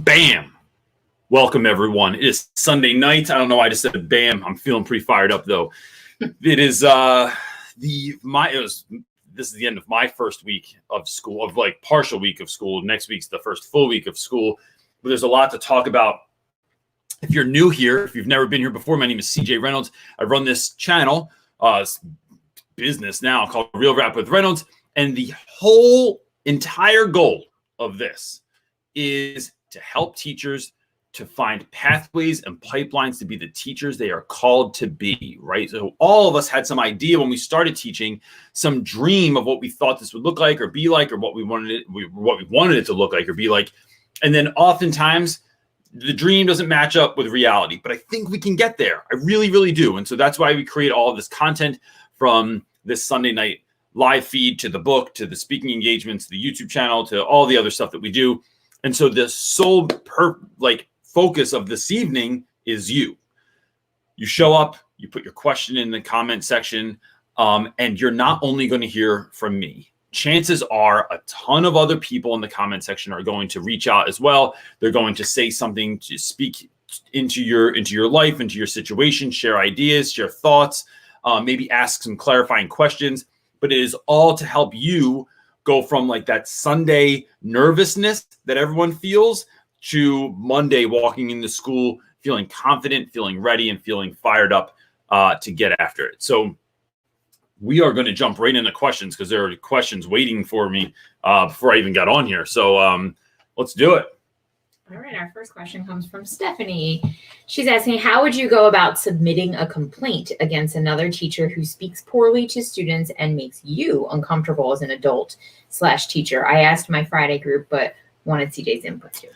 Bam! Welcome, everyone. It is Sunday night. I don't know why I just said bam. I'm feeling pretty fired up, though. It is this is the end of my first week of school, of like partial week of school. Next week's the first full week of school. But there's a lot to talk about. If you're new here, if you've never been here before, my name is CJ Reynolds. I run this channel, business now called Rap With Reynolds. And the whole entire goal of this is to help teachers to find pathways and pipelines to be the teachers they are called to be, right? So all of us had some idea when we started teaching, some dream of what we thought this would look like or be like, or what we wanted it to look like or be like. And then oftentimes the dream doesn't match up with reality, but I think we can get there. I really, really do. And so that's why we create all of this content, from this Sunday night live feed to the book, to the speaking engagements, the YouTube channel, to all the other stuff that we do. And so the sole focus of this evening is you. You show up, you put your question in the comment section, and you're not only going to hear from me. Chances are a ton of other people in the comment section are going to reach out as well. They're going to say something to speak into your life, into your situation, share ideas, share thoughts, maybe ask some clarifying questions. But it is all to help you go from like that Sunday nervousness that everyone feels to Monday walking into school feeling confident, feeling ready, and feeling fired up to get after it. So we are going to jump right into questions, because there are questions waiting for me before I even got on here. So let's do it. All right, our first question comes from Stephanie. She's asking, how would you go about submitting a complaint against another teacher who speaks poorly to students and makes you uncomfortable as an adult/teacher? I asked my Friday group, but wanted CJ's input too.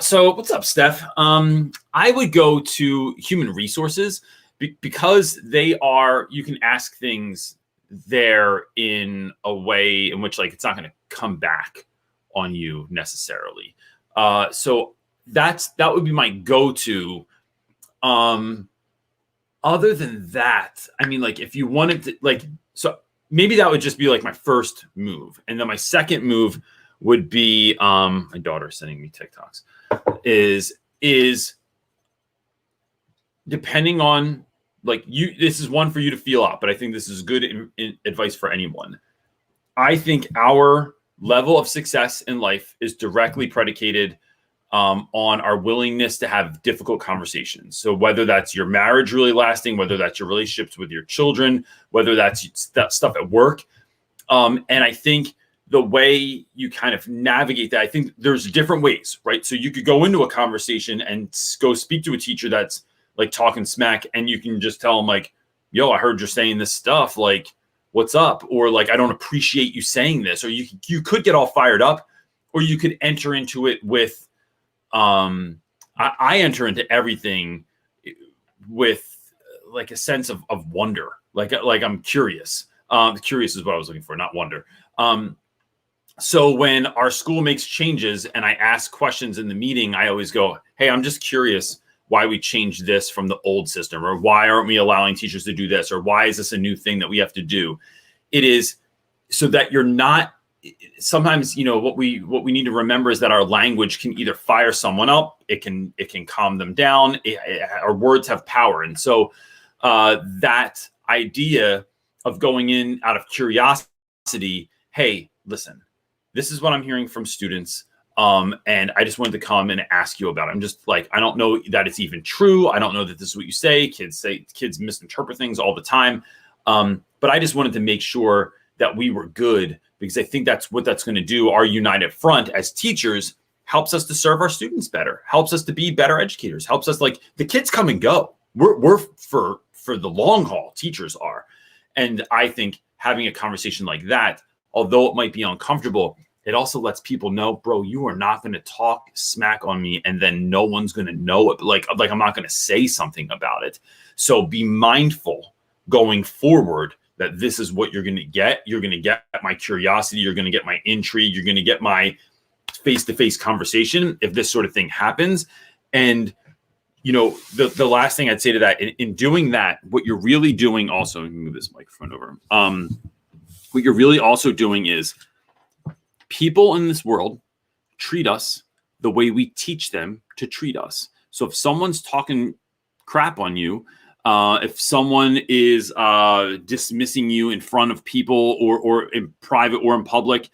So what's up, Steph? I would go to human resources because you can ask things there in a way in which like it's not going to come back on you necessarily. So that would be my go-to. Other than that, I mean, like if you wanted to, so maybe that would just be like my first move. And then my second move would be, my daughter sending me TikToks, is depending on this is one for you to feel out, but I think this is good advice for anyone. I think our level of success in life is directly predicated on our willingness to have difficult conversations. So whether that's your marriage really lasting, whether that's your relationships with your children, whether that's that stuff at work. And I think the way you kind of navigate that, I think there's different ways, right? So you could go into a conversation and go speak to a teacher that's like talking smack, and you can just tell them like, yo, I heard you're saying this stuff, like, what's up? Or like, I don't appreciate you saying this. Or you could get all fired up, or you could enter into it with, I enter into everything with like a sense of wonder. Like I'm curious. Curious is what I was looking for, not wonder. So when our school makes changes and I ask questions in the meeting, I always go, hey, I'm just curious why we changed this from the old system, or why aren't we allowing teachers to do this? Or why is this a new thing that we have to do? It is so that you're not, sometimes, what we need to remember is that our language can either fire someone up, it can calm them down. Our words have power. And so that idea of going in out of curiosity, hey, listen, this is what I'm hearing from students. And I just wanted to come and ask you about it. I'm just like, I don't know that it's even true. I don't know that this is what you say. Kids misinterpret things all the time. But I just wanted to make sure that we were good, because I think that's what that's going to do. Our united front as teachers helps us to serve our students better, helps us to be better educators, helps us, like, the kids come and go. We're for the long haul, teachers are. And I think having a conversation like that, although it might be uncomfortable, it also lets people know, bro, you are not going to talk smack on me and then no one's going to know it. Like I'm not going to say something about it. So be mindful going forward that this is what you're going to get. You're going to get my curiosity. You're going to get my intrigue. You're going to get my face-to-face conversation if this sort of thing happens. And, the last thing I'd say to that, in doing that, what you're really doing also, let me move this microphone over. What you're really also doing is, people in this world treat us the way we teach them to treat us. So if someone's talking crap on you, if someone is dismissing you in front of people or in private or in public,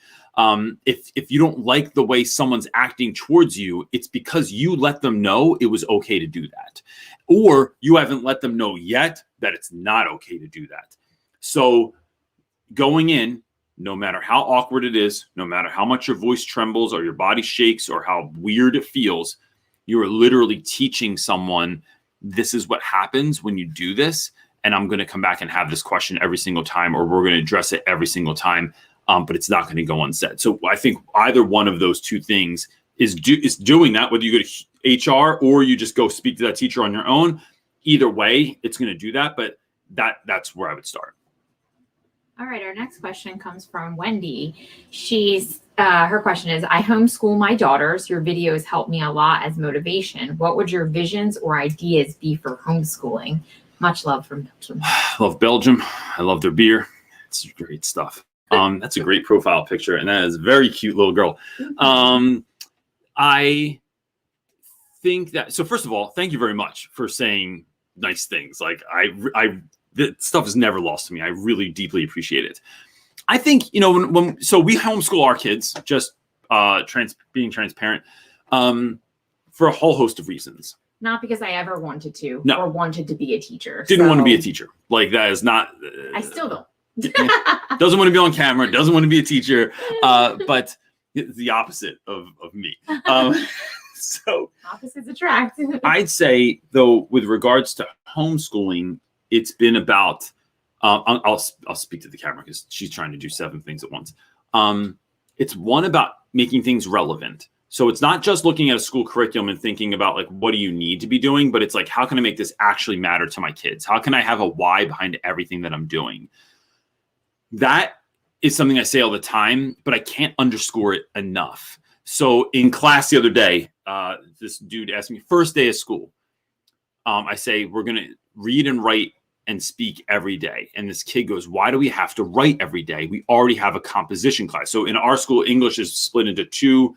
if you don't like the way someone's acting towards you, it's because you let them know it was okay to do that. Or you haven't let them know yet that it's not okay to do that. So going in, no matter how awkward it is, no matter how much your voice trembles or your body shakes or how weird it feels, you are literally teaching someone, this is what happens when you do this. And I'm going to come back and have this question every single time, or we're going to address it every single time. But it's not going to go unsaid. So I think either one of those two things is doing that, whether you go to HR or you just go speak to that teacher on your own. Either way, it's going to do that. But that's where I would start. All right, our next question comes from Wendy. She's her question is, I homeschool my daughters. Your videos help me a lot as motivation. What would your visions or ideas be for homeschooling? Much love from Belgium. I love Belgium. I love their beer. It's great stuff. That's a great profile picture, and that is a very cute little girl. I think that, so first of all, thank you very much for saying nice things. Like the stuff is never lost to me. I really deeply appreciate it. I think, so we homeschool our kids, just being transparent, for a whole host of reasons. Not because I ever wanted to or wanted to be a teacher. Didn't want to be a teacher. Like that is not. I still don't. Doesn't want to be on camera. Doesn't want to be a teacher. But the opposite of me. So opposites attract. I'd say though, with regards to homeschooling, it's been about. I'll speak to the camera because she's trying to do 7 things at once. It's one about making things relevant. So it's not just looking at a school curriculum and thinking about like, what do you need to be doing? But it's like, how can I make this actually matter to my kids? How can I have a why behind everything that I'm doing? That is something I say all the time, but I can't underscore it enough. So in class the other day, this dude asked me, first day of school, I say, we're going to read and write and speak every day. And this kid goes, why do we have to write every day? We already have a composition class. So in our school, English is split into 2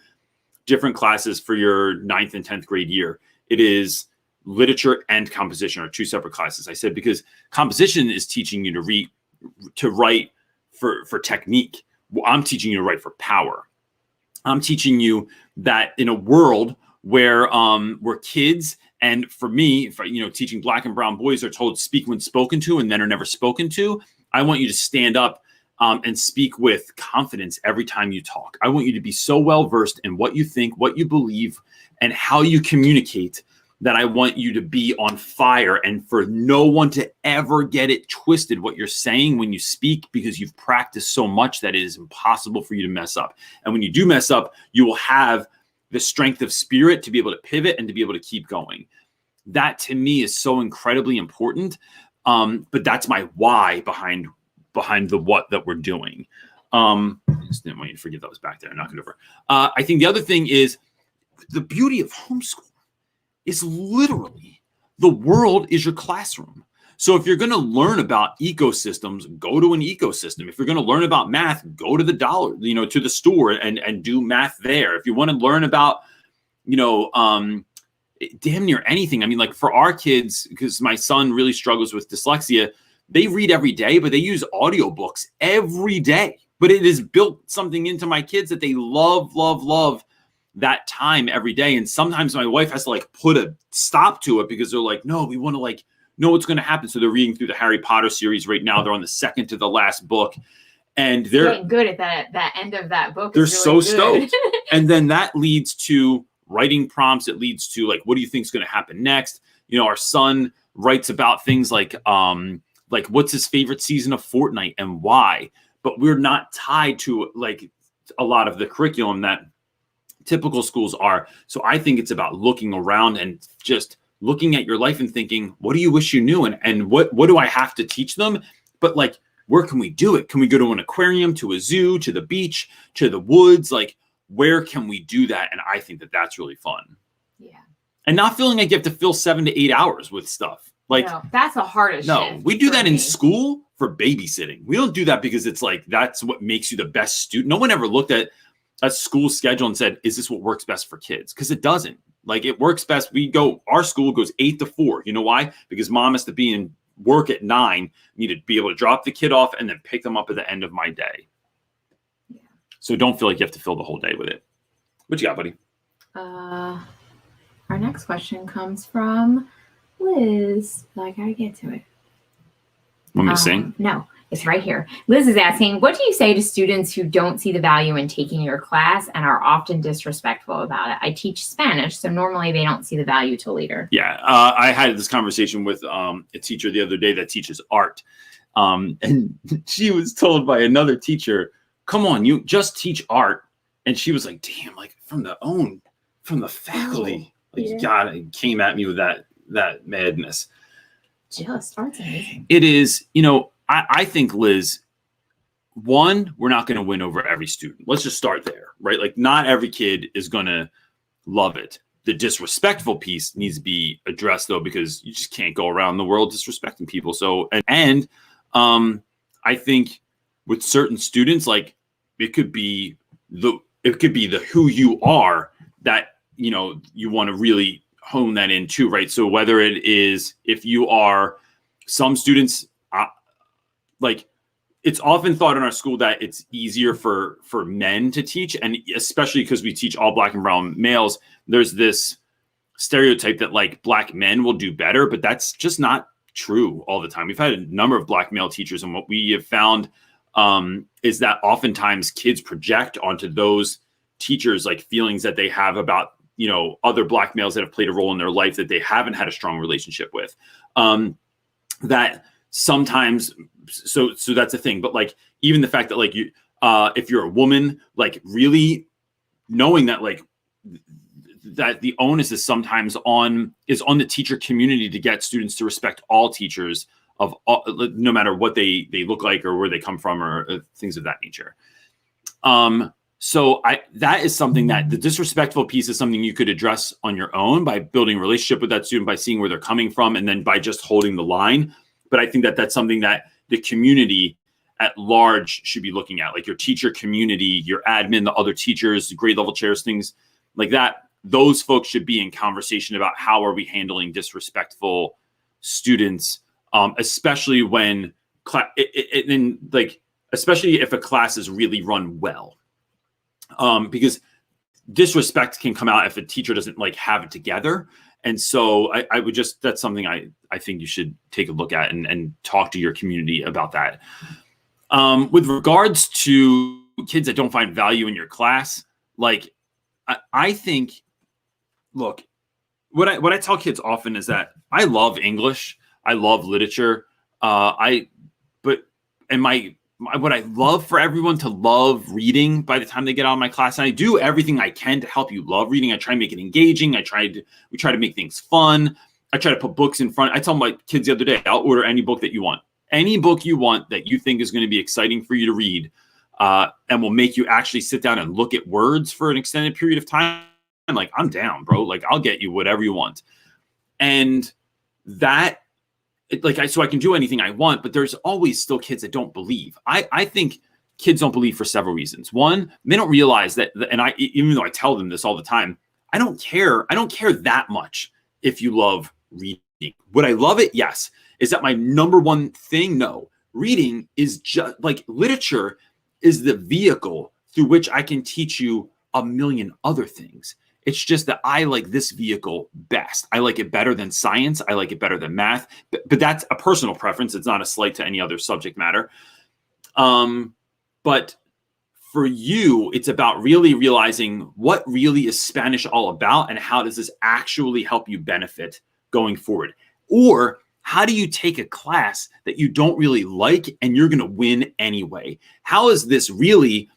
different classes for your 9th and 10th grade year. It is literature and composition are 2 separate classes. I said, because composition is teaching you to write for technique. I'm teaching you to write for power. I'm teaching you that in a world where we're kids, and for me, teaching Black and brown boys are told speak when spoken to and then are never spoken to. I want you to stand up and speak with confidence every time you talk. I want you to be so well versed in what you think, what you believe, and how you communicate that I want you to be on fire, and for no one to ever get it twisted what you're saying when you speak, because you've practiced so much that it is impossible for you to mess up. And when you do mess up, you will have the strength of spirit to be able to pivot and to be able to keep going. That to me is so incredibly important. But that's my why behind the what that we're doing. I just didn't want you to forget that was back there. Knock it over. I think the other thing is the beauty of homeschool is literally the world is your classroom. So if you're going to learn about ecosystems, go to an ecosystem. If you're going to learn about math, go to to the store and do math there. If you want to learn about, damn near anything. I mean, like for our kids, because my son really struggles with dyslexia, they read every day, but they use audiobooks every day. But it has built something into my kids that they love that time every day. And sometimes my wife has to like put a stop to it because they're like, no, we want to like know what's going to happen. So they're reading through the Harry Potter series right now. They're on the 2nd to the last book, and they're getting good at that end of that book. They're really so stoked. And then that leads to writing prompts. It leads to like, what do you think is going to happen next? Our son writes about things like what's his favorite season of Fortnite and why, but we're not tied to like a lot of the curriculum that typical schools are. So I think it's about looking around and just looking at your life and thinking, what do you wish you knew? And what do I have to teach them? But like, where can we do it? Can we go to an aquarium, to a zoo, to the beach, to the woods? Like, where can we do that? And I think that that's really fun. Yeah. And not feeling like you have to fill 7 to 8 hours with stuff. Like, no, that's the hardest. No, we do that in school for babysitting. We don't do that because it's like, that's what makes you the best student. No one ever looked at a school schedule and said, is this what works best for kids? Because it doesn't. Like, it works best. Our school goes 8 to 4. You know why? Because mom has to be in work at 9, need to be able to drop the kid off and then pick them up at the end of my day. Yeah. So don't feel like you have to fill the whole day with it. What you got, buddy? Our next question comes from Liz. I gotta get to it. Want me to sing? No, it's right here. Liz is asking, what do you say to students who don't see the value in taking your class and are often disrespectful about it? I teach Spanish, so normally they don't see the value till later. Yeah, I had this conversation with a teacher the other day that teaches art. And she was told by another teacher, come on, you just teach art. And she was like, damn, like from the faculty, like came at me with that madness. Just art's amazing. It is, I think, Liz, one, we're not going to win over every student. Let's just start there, right? Like, not every kid is going to love it. The disrespectful piece needs to be addressed, though, because you just can't go around the world disrespecting people. So, and I think with certain students, like, it could be the who you are that, you want to really hone that in too, right? So whether it is, if you are, some students, like, it's often thought in our school that it's easier for men to teach, and especially because we teach all Black and brown males, there's this stereotype that like Black men will do better, but that's just not true all the time. We've had a number of Black male teachers, and what we have found is that oftentimes kids project onto those teachers like feelings that they have about other Black males that have played a role in their life that they haven't had a strong relationship with. That sometimes, so that's a thing. But like, even the fact that like you, if you're a woman, like really knowing that like that the onus is sometimes on the teacher community to get students to respect all teachers of all, no matter what they look like or where they come from or things of that nature. So that is something that the disrespectful piece is something you could address on your own by building a relationship with that student, by seeing where they're coming from, and then by just holding the line. But I think that that's something that the community at large should be looking at, like your teacher community, your admin, the other teachers, grade level chairs, things like that. Those folks should be in conversation about how are we handling disrespectful students, especially when especially if a class is really run well. Because disrespect can come out if a teacher doesn't like have it together. And so I would just, that's something I think you should take a look at and talk to your community about that. With regards to kids that don't find value in your class, like I think, look, what I tell kids often is that I love English. I love literature. What I love for everyone to love reading by the time they get out of my class, and I do everything I can to help you love reading. I try to make it engaging. We try to make things fun. I try to put books in front. I tell my kids the other day, I'll order any book that you want. Any book you want that you think is going to be exciting for you to read, and will make you actually sit down and look at words for an extended period of time. I'm like, I'm down, bro. Like, I'll get you whatever you want. And that, so I can do anything I want, but there's always still kids that don't believe. I think kids don't believe for several reasons. One, they don't realize that, and even though I tell them this all the time, I don't care that much if you love reading. Would I love it? Yes. Is that my number one thing? No. Reading is just like literature is the vehicle through which I can teach you a million other things. It's just that I like this vehicle best. I like it better than science. I like it better than math, but that's a personal preference. It's not a slight to any other subject matter. But for you, it's about really realizing what really is Spanish all about and how does this actually help you benefit going forward? Or how do you take a class that you don't really like and you're going to win anyway? How is this really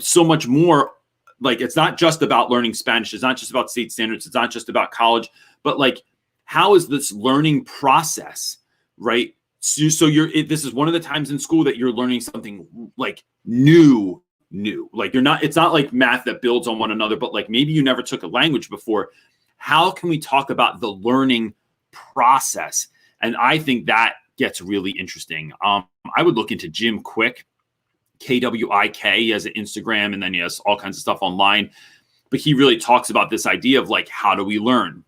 so much more? Like, it's not just about learning Spanish. It's not just about state standards. It's not just about college, but like, how is this learning process, right? So this is one of the times in school that you're learning something like new. Like it's not like math that builds on one another, but like maybe you never took a language before. How can we talk about the learning process? And I think that gets really interesting. I would look into Jim Quick. KWIK. He has an Instagram, and then he has all kinds of stuff online. But he really talks about this idea of like, how do we learn?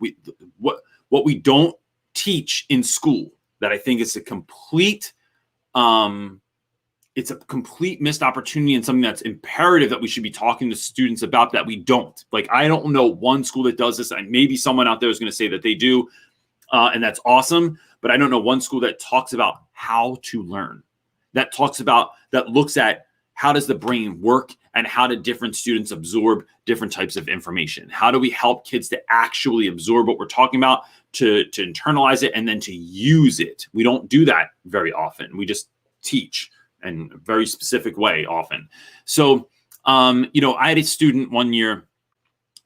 What we don't teach in school, that I think is a complete it's a complete missed opportunity, and something that's imperative that we should be talking to students about, that we don't. Like, I don't know one school that does this, and maybe someone out there is going to say that they do, and that's awesome. But I don't know one school that talks about how to learn, that looks at how does the brain work and how do different students absorb different types of information. How do we help kids to actually absorb what we're talking about, to internalize it, and then to use it? We don't do that very often. We just teach in a very specific way often. So, I had a student one year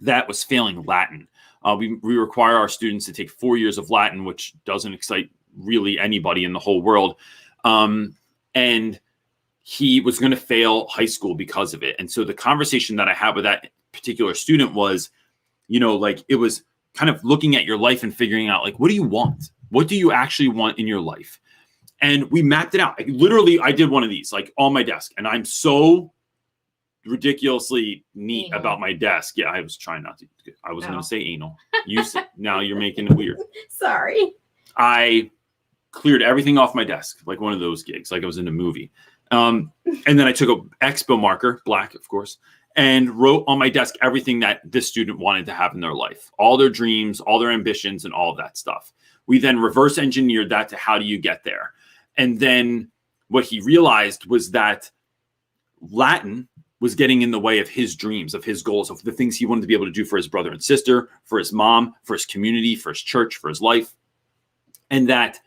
that was failing Latin. We require our students to take 4 years of Latin, which doesn't excite really anybody in the whole world. And he was going to fail high school because of it. And so the conversation that I had with that particular student was, it was kind of looking at your life and figuring out, like, what do you want? What do you actually want in your life? And we mapped it out. I did one of these, like, on my desk. And I'm so ridiculously neat about my desk. Yeah, I was trying not to. I wasn't going to say anal. Now you're making it weird. Sorry. I cleared everything off my desk, like one of those gigs, like I was in a movie. And then I took a Expo marker, black, of course, and wrote on my desk everything that this student wanted to have in their life, all their dreams, all their ambitions, and all of that stuff. We then reverse engineered that to how do you get there? And then what he realized was that Latin was getting in the way of his dreams, of his goals, of the things he wanted to be able to do for his brother and sister, for his mom, for his community, for his church, for his life. And that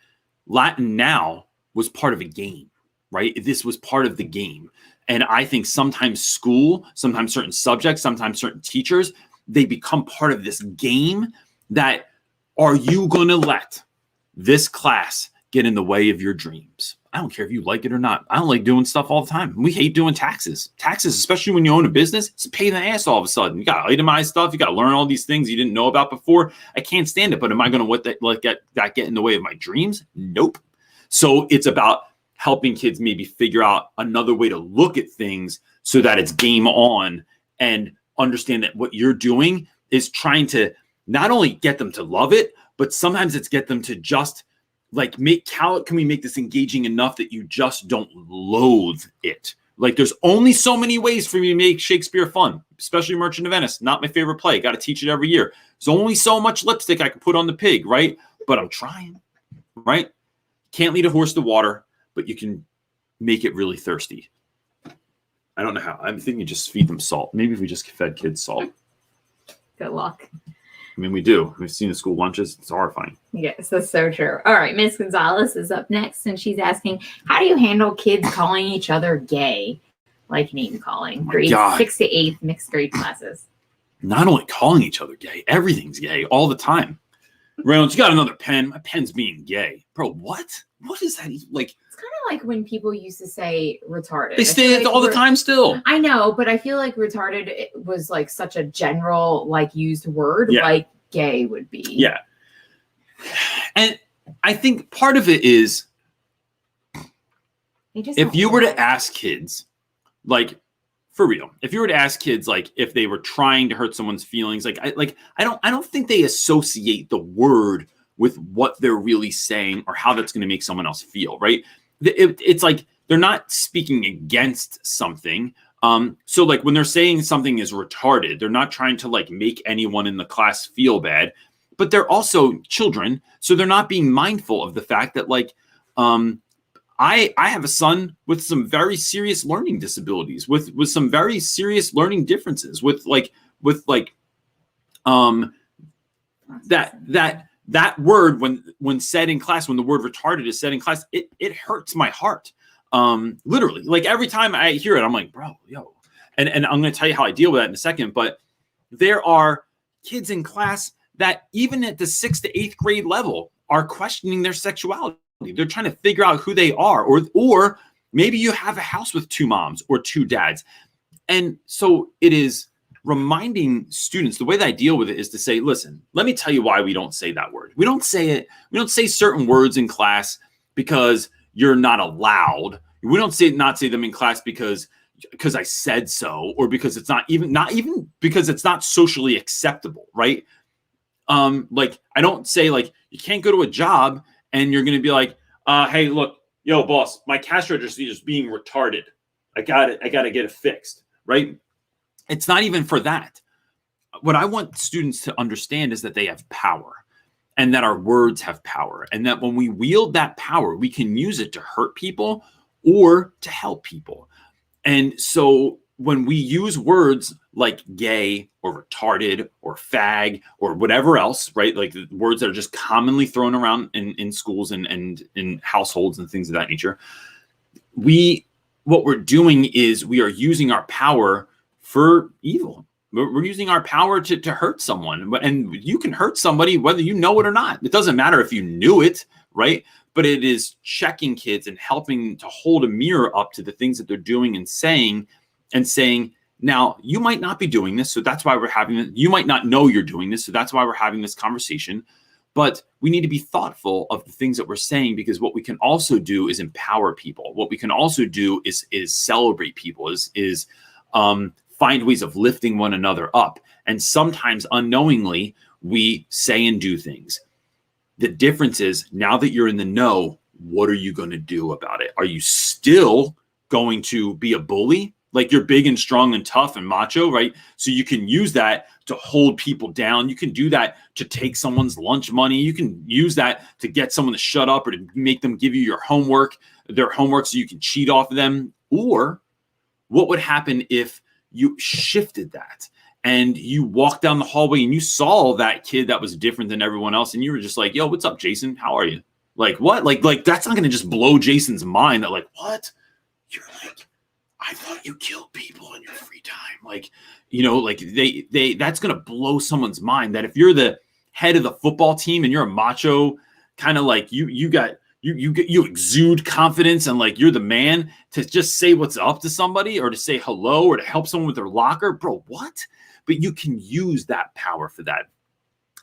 Latin now was part of a game, right? This was part of the game. And I think sometimes school, sometimes certain subjects, sometimes certain teachers, they become part of this game. That, are you going to let this class get in the way of your dreams? I don't care if you like it or not. I don't like doing stuff all the time. We hate doing taxes. Taxes, especially when you own a business, it's a pain in the ass all of a sudden. You got to itemize stuff. You got to learn all these things you didn't know about before. I can't stand it. But am I going to let that get in the way of my dreams? Nope. So it's about helping kids maybe figure out another way to look at things so that it's game on, and understand that what you're doing is trying to not only get them to love it, but sometimes it's get them to just like can we make this engaging enough that you just don't loathe it? Like, there's only so many ways for me to make Shakespeare fun, especially Merchant of Venice. Not my favorite play. Got to teach it every year. There's only so much lipstick I can put on the pig, right? But I'm trying, right? Can't lead a horse to water, but you can make it really thirsty. I don't know how. I'm thinking just feed them salt. Maybe if we just fed kids salt. Good luck. I mean, we do. We've seen the school lunches. It's horrifying. Yes, that's so true. All right, Miss Gonzalez is up next, and she's asking, how do you handle kids calling each other gay? Like name calling. Grades 6 to 8 mixed grade classes. Not only calling each other gay, everything's gay all the time. Reynolds, you got another pen? My pen's being gay. Bro, what? What is that? Like, it's kind of like when people used to say retarded. They say it all the time still. I know, but I feel like retarded was like such a general, like, used word, like gay would be. Yeah. And I think part of it is, if you were to ask kids, like, for real, if you were to ask kids, like, if they were trying to hurt someone's feelings, I don't think they associate the word with what they're really saying or how that's going to make someone else feel, right? It's like they're not speaking against something. So like when they're saying something is retarded, they're not trying to like make anyone in the class feel bad, but they're also children. So they're not being mindful of the fact that, like, I have a son with some very serious learning disabilities, with some very serious learning differences, that word when said in class, when the word retarded is said in class, it hurts my heart. Literally, like, every time I hear it, I'm like, bro, yo. And I'm going to tell you how I deal with that in a second. But there are kids in class that even at the 6th to 8th grade level are questioning their sexuality. They're trying to figure out who they are, or maybe you have a house with 2 moms or 2 dads. And so it is reminding students, the way that I deal with it is to say, listen, let me tell you why we don't say that word. We don't say it. We don't say certain words in class because you're not allowed. We don't not say them in class because I said so, or because it's not even because it's not socially acceptable, right? Like I don't say like you can't go to a job and you're going to be like, hey, look, yo, boss, my cash register is being retarded. I got to get it fixed, right? It's not even for that. What I want students to understand is that they have power, and that our words have power, and that when we wield that power, we can use it to hurt people or to help people. And so when we use words like gay or retarded or fag or whatever else, right? Like the words that are just commonly thrown around in schools and in households and things of that nature, what we're doing is we are using our power for evil. We're using our power to hurt someone. And you can hurt somebody whether you know it or not. It doesn't matter if you knew it, right? But it is checking kids and helping to hold a mirror up to the things that they're doing and saying, now you might not be doing this, so that's why we're having it. You might not know you're doing this, so that's why we're having this conversation. But we need to be thoughtful of the things that we're saying, because what we can also do is empower people. What we can also do is celebrate people, is find ways of lifting one another up. And sometimes unknowingly, we say and do things. The difference is, now that you're in the know, what are you going to do about it? Are you still going to be a bully? Like you're big and strong and tough and macho, right? So you can use that to hold people down. You can do that to take someone's lunch money. You can use that to get someone to shut up or to make them give you their homework so you can cheat off of them. Or what would happen if you shifted that and you walked down the hallway and you saw that kid that was different than everyone else, and you were just like, yo, what's up, Jason? How are you? Like, what? Like that's not going to just blow Jason's mind that like, what? You're like, I thought you killed people in your free time. Like, like they that's going to blow someone's mind, that if you're the head of the football team and you're a macho, kind of like you exude confidence and like you're the man, to just say what's up to somebody or to say hello or to help someone with their locker, bro, what? But you can use that power for that.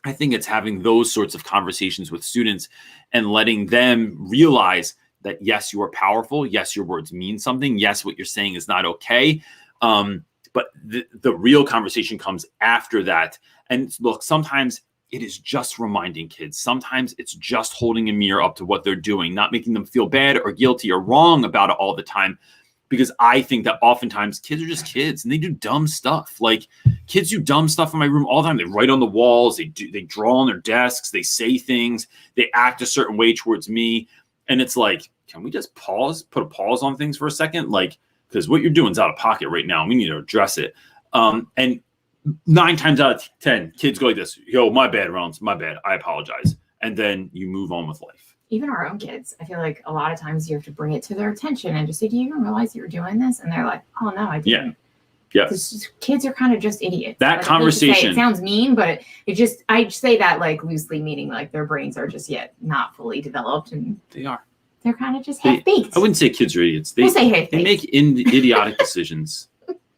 I think it's having those sorts of conversations with students and letting them realize that, yes, you are powerful. Yes, your words mean something. Yes, what you're saying is not okay. But the real conversation comes after that. And look, sometimes it is just reminding kids. Sometimes it's just holding a mirror up to what they're doing, not making them feel bad or guilty or wrong about it all the time. Because I think that oftentimes kids are just kids and they do dumb stuff. Like kids do dumb stuff in my room all the time. They write on the walls. They draw on their desks. They say things. They act a certain way towards me. And it's like, can we just put a pause on things for a second? Like, because what you're doing is out of pocket right now. We need to address it. And 9 times out of 10, kids go like this: yo, my bad, Reynolds, my bad. I apologize. And then you move on with life. Even our own kids, I feel like a lot of times you have to bring it to their attention and just say, do you even realize you're doing this? And they're like, oh, no, I didn't. Yeah. Kids are kind of just idiots. That like, conversation. It sounds mean, but I say that like loosely, meaning like their brains are just yet not fully developed. And they are. They're kind of just half-baked. I wouldn't say kids are idiots. They make idiotic decisions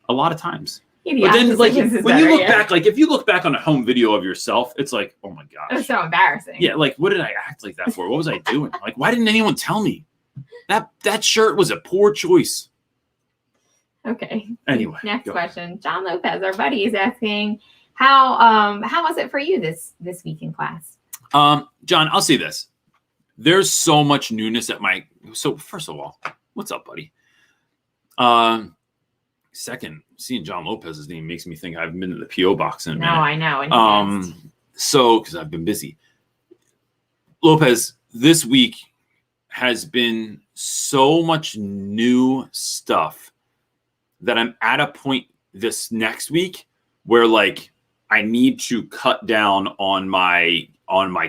a lot of times. But then, like, when you look back, like, if you look back on a home video of yourself, it's like, oh my gosh. It was so embarrassing. Yeah, like, what did I act like that for? What was I doing? Like, why didn't anyone tell me? That shirt was a poor choice. Okay. Anyway. Next question. John Lopez, our buddy, is asking, how was it for you this week in class? John, I'll say this. There's so much newness so first of all, what's up, buddy? Second, seeing John Lopez's name makes me think I haven't been to the P.O. box in a minute. No, I know. So, because I've been busy. Lopez, this week has been so much new stuff that I'm at a point this next week where, like, I need to cut down on my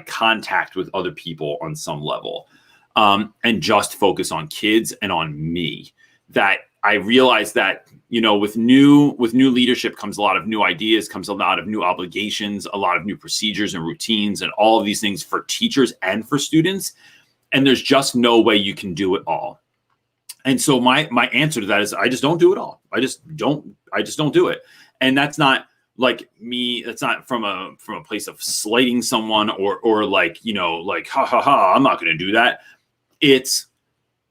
contact with other people on some level, and just focus on kids and on me. That I realize that, with new leadership comes a lot of new ideas, comes a lot of new obligations, a lot of new procedures and routines, and all of these things for teachers and for students. And there's just no way you can do it all. And so my answer to that is I just don't do it all. I just don't do it. And that's not like me. That's not from a place of slighting someone or like, like, ha, I'm not going to do that. It's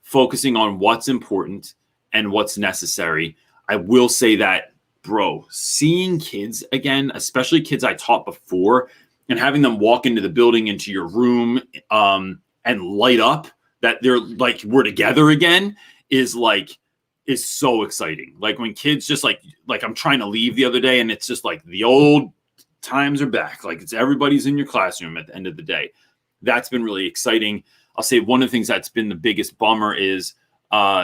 focusing on what's important and what's necessary. I will say that, bro, seeing kids again, especially kids I taught before, and having them walk into the building, into your room, and light up that they're like, we're together again, is so exciting. Like when kids just like I'm trying to leave the other day and it's just like the old times are back. Like it's everybody's in your classroom at the end of the day. That's been really exciting. I'll say one of the things that's been the biggest bummer is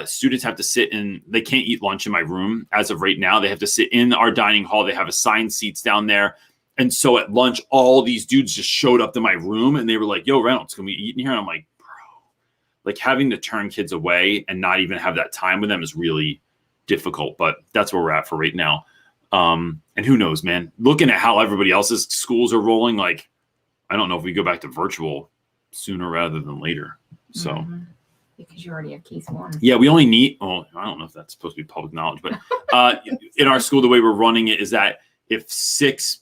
students have to sit in, they can't eat lunch in my room as of right now. They have to sit in our dining hall. They have assigned seats down there. And so at lunch, all these dudes just showed up to my room and they were like, yo, Reynolds, can we eat in here? And I'm like, bro, like having to turn kids away and not even have that time with them is really difficult, but that's where we're at for right now. And who knows, man, looking at how everybody else's schools are rolling, like, I don't know if we go back to virtual sooner rather than later. So because you already have case one. Yeah, we only need, I don't know if that's supposed to be public knowledge, but in our school, the way we're running it is that if six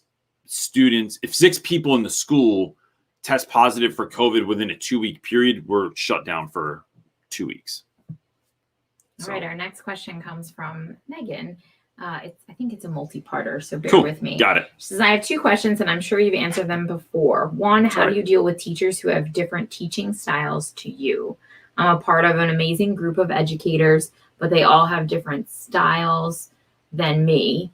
people in the school test positive for COVID within a 2-week period, we're shut down for 2 weeks. All right. Our next question comes from Megan. I think it's a multi-parter, so bear with me. Got it. She says, I have 2 questions, and I'm sure you've answered them before. One, how do you deal with teachers who have different teaching styles to you? I'm a part of an amazing group of educators, but they all have different styles than me.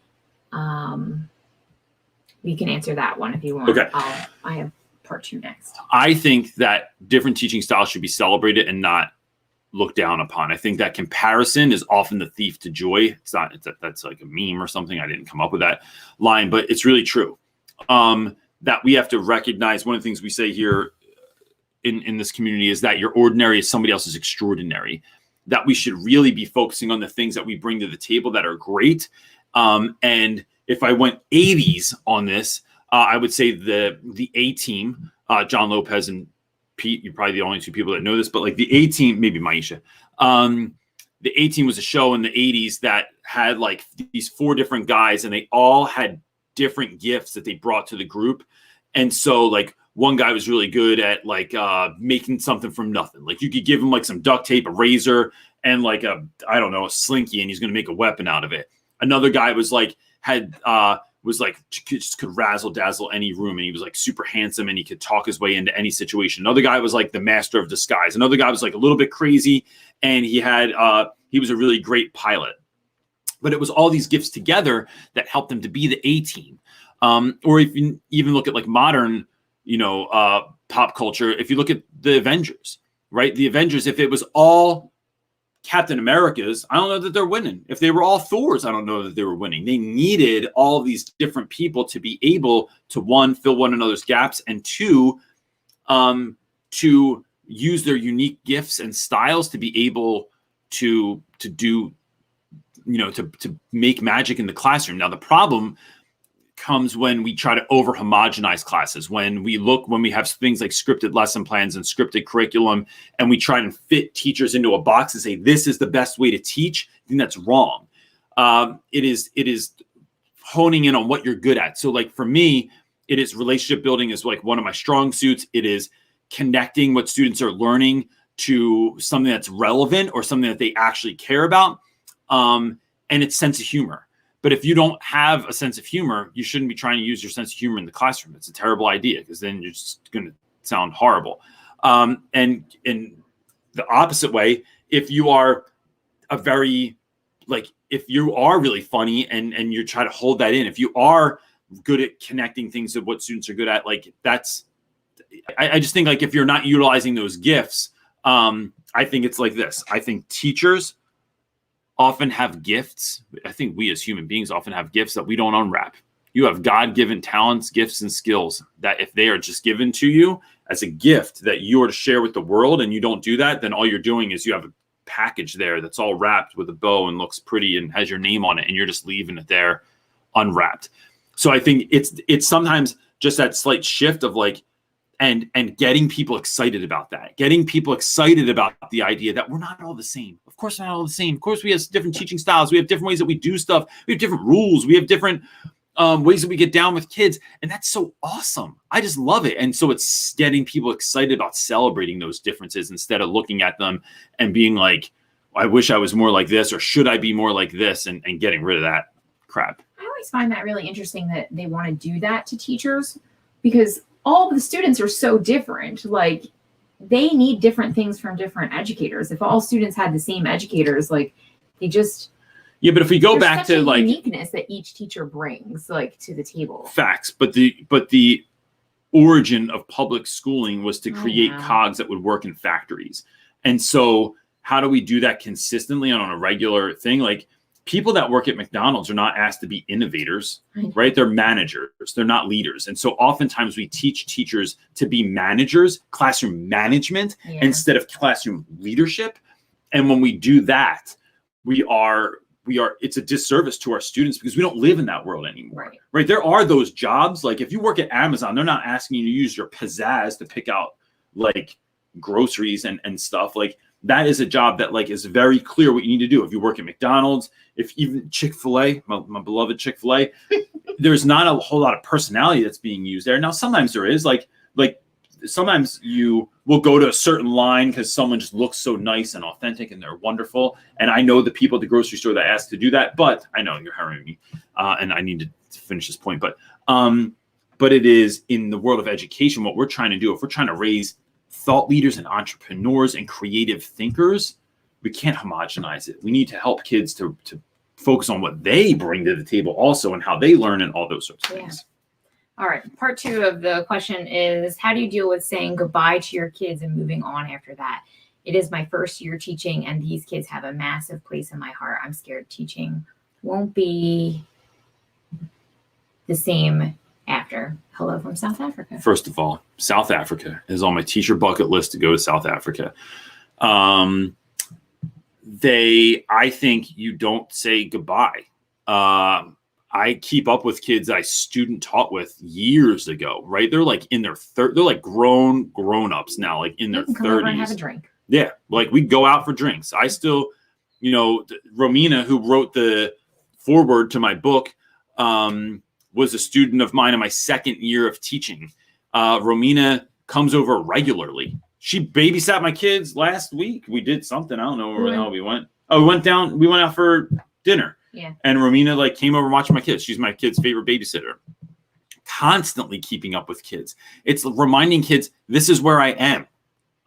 We can answer that one if you want. Okay. I have part 2 next. I think that different teaching styles should be celebrated and not looked down upon. I think that comparison is often the thief to joy. That's like a meme or something. I didn't come up with that line, but it's really true. That we have to recognize, one of the things we say here in this community is that your ordinary is somebody else's extraordinary. That we should really be focusing on the things that we bring to the table that are great. And if I went 80s on this, I would say the A team, John Lopez and Pete, you're probably the only 2 people that know this, but like the A team, maybe Maisha. The A team was a show in the 80s that had like these 4 different guys, and they all had different gifts that they brought to the group. And so like one guy was really good at like making something from nothing. Like you could give him like some duct tape, a razor, and like a slinky, and he's going to make a weapon out of it. Another guy was like, just could razzle dazzle any room, and he was like super handsome and he could talk his way into any situation. Another guy was like the master of disguise. Another guy was like a little bit crazy, and he was a really great pilot. But it was all these gifts together that helped them to be the A team. Or if you even look at like modern, pop culture, if you look at the Avengers, right? The Avengers, if it was all Captain America's, I don't know that they're winning. If they were all Thor's, I don't know that they were winning. They needed all of these different people to be able to, 1, fill one another's gaps, and 2, to use their unique gifts and styles to be able to do, to make magic in the classroom. Now, the problem comes when we try to over homogenize classes, when we have things like scripted lesson plans and scripted curriculum, and we try and fit teachers into a box and say, this is the best way to teach. I think that's wrong. It is honing in on what you're good at. So like for me, it is relationship building is like one of my strong suits. It is connecting what students are learning to something that's relevant or something that they actually care about. And it's sense of humor. But if you don't have a sense of humor, you shouldn't be trying to use your sense of humor in the classroom. It's a terrible idea because then you're just going to sound horrible. And in the opposite way, if you are if you are really funny and you're trying to hold that in, if you are good at connecting things to what students are good at, like I just think like if you're not utilizing those gifts, I think it's like this. I think teachers often have gifts. I think we as human beings often have gifts that we don't unwrap. You have God-given talents, gifts, and skills that if they are just given to you as a gift that you are to share with the world, and you don't do that, then all you're doing is you have a package there that's all wrapped with a bow and looks pretty and has your name on it, and you're just leaving it there unwrapped. So I think it's sometimes just that slight shift of like, and getting people excited about that, getting people excited about the idea that we're not all the same. Of course, we're not all the same. Of course, we have different teaching styles. We have different ways that we do stuff. We have different rules. We have different ways that we get down with kids. And that's so awesome. I just love it. And so it's getting people excited about celebrating those differences instead of looking at them and being like, I wish I was more like this, or should I be more like this, and getting rid of that crap. I always find that really interesting that they want to do that to teachers, because all of the students are so different. Like, they need different things from different educators. If all students had the same educators, like, they just... Yeah, but if we go back to like uniqueness that each teacher brings like to the table. Facts, but the origin of public schooling was to create cogs that would work in factories. And so how do we do that consistently on a regular thing? Like, people that work at McDonald's are not asked to be innovators, right? They're managers. They're not leaders. And so oftentimes we teach teachers to be managers, classroom management, instead of classroom leadership. And when we do that, it's a disservice to our students, because we don't live in that world anymore, right? There are those jobs. Like, if you work at Amazon, they're not asking you to use your pizzazz to pick out like groceries and stuff. Like, that is a job that like is very clear what you need to do. If you work at McDonald's, if even Chick-fil-A, my beloved Chick-fil-A, there's not a whole lot of personality that's being used there. Now, sometimes there is like sometimes you will go to a certain line because someone just looks so nice and authentic and they're wonderful. And I know the people at the grocery store that ask to do that, but I know you're hiring me and I need to finish this point. But it is in the world of education, what we're trying to do, if we're trying to raise thought leaders and entrepreneurs and creative thinkers, we can't homogenize it. We need to help kids to focus on what they bring to the table also, and how they learn and all those sorts of things. All right. Part 2 of the question is, how do you deal with saying goodbye to your kids and moving on after that? It is my first year teaching, and these kids have a massive place in my heart. I'm scared teaching won't be the same after. Hello from South Africa. First of all, South Africa is on my teacher bucket list to go to South Africa. I think you don't say goodbye. I keep up with kids I student taught with years ago, right? They're like in their they're like grown-ups now, like in their 30s. Come over and have a drink. Yeah. Like, we go out for drinks. I still, Romina, who wrote the foreword to my book, was a student of mine in my second year of teaching. Romina comes over regularly. She babysat my kids last week. We did something. I don't know where the hell we went. Oh, we went out for dinner. Yeah. And Romina like came over and watched my kids. She's my kid's favorite babysitter. Constantly keeping up with kids. It's reminding kids, this is where I am.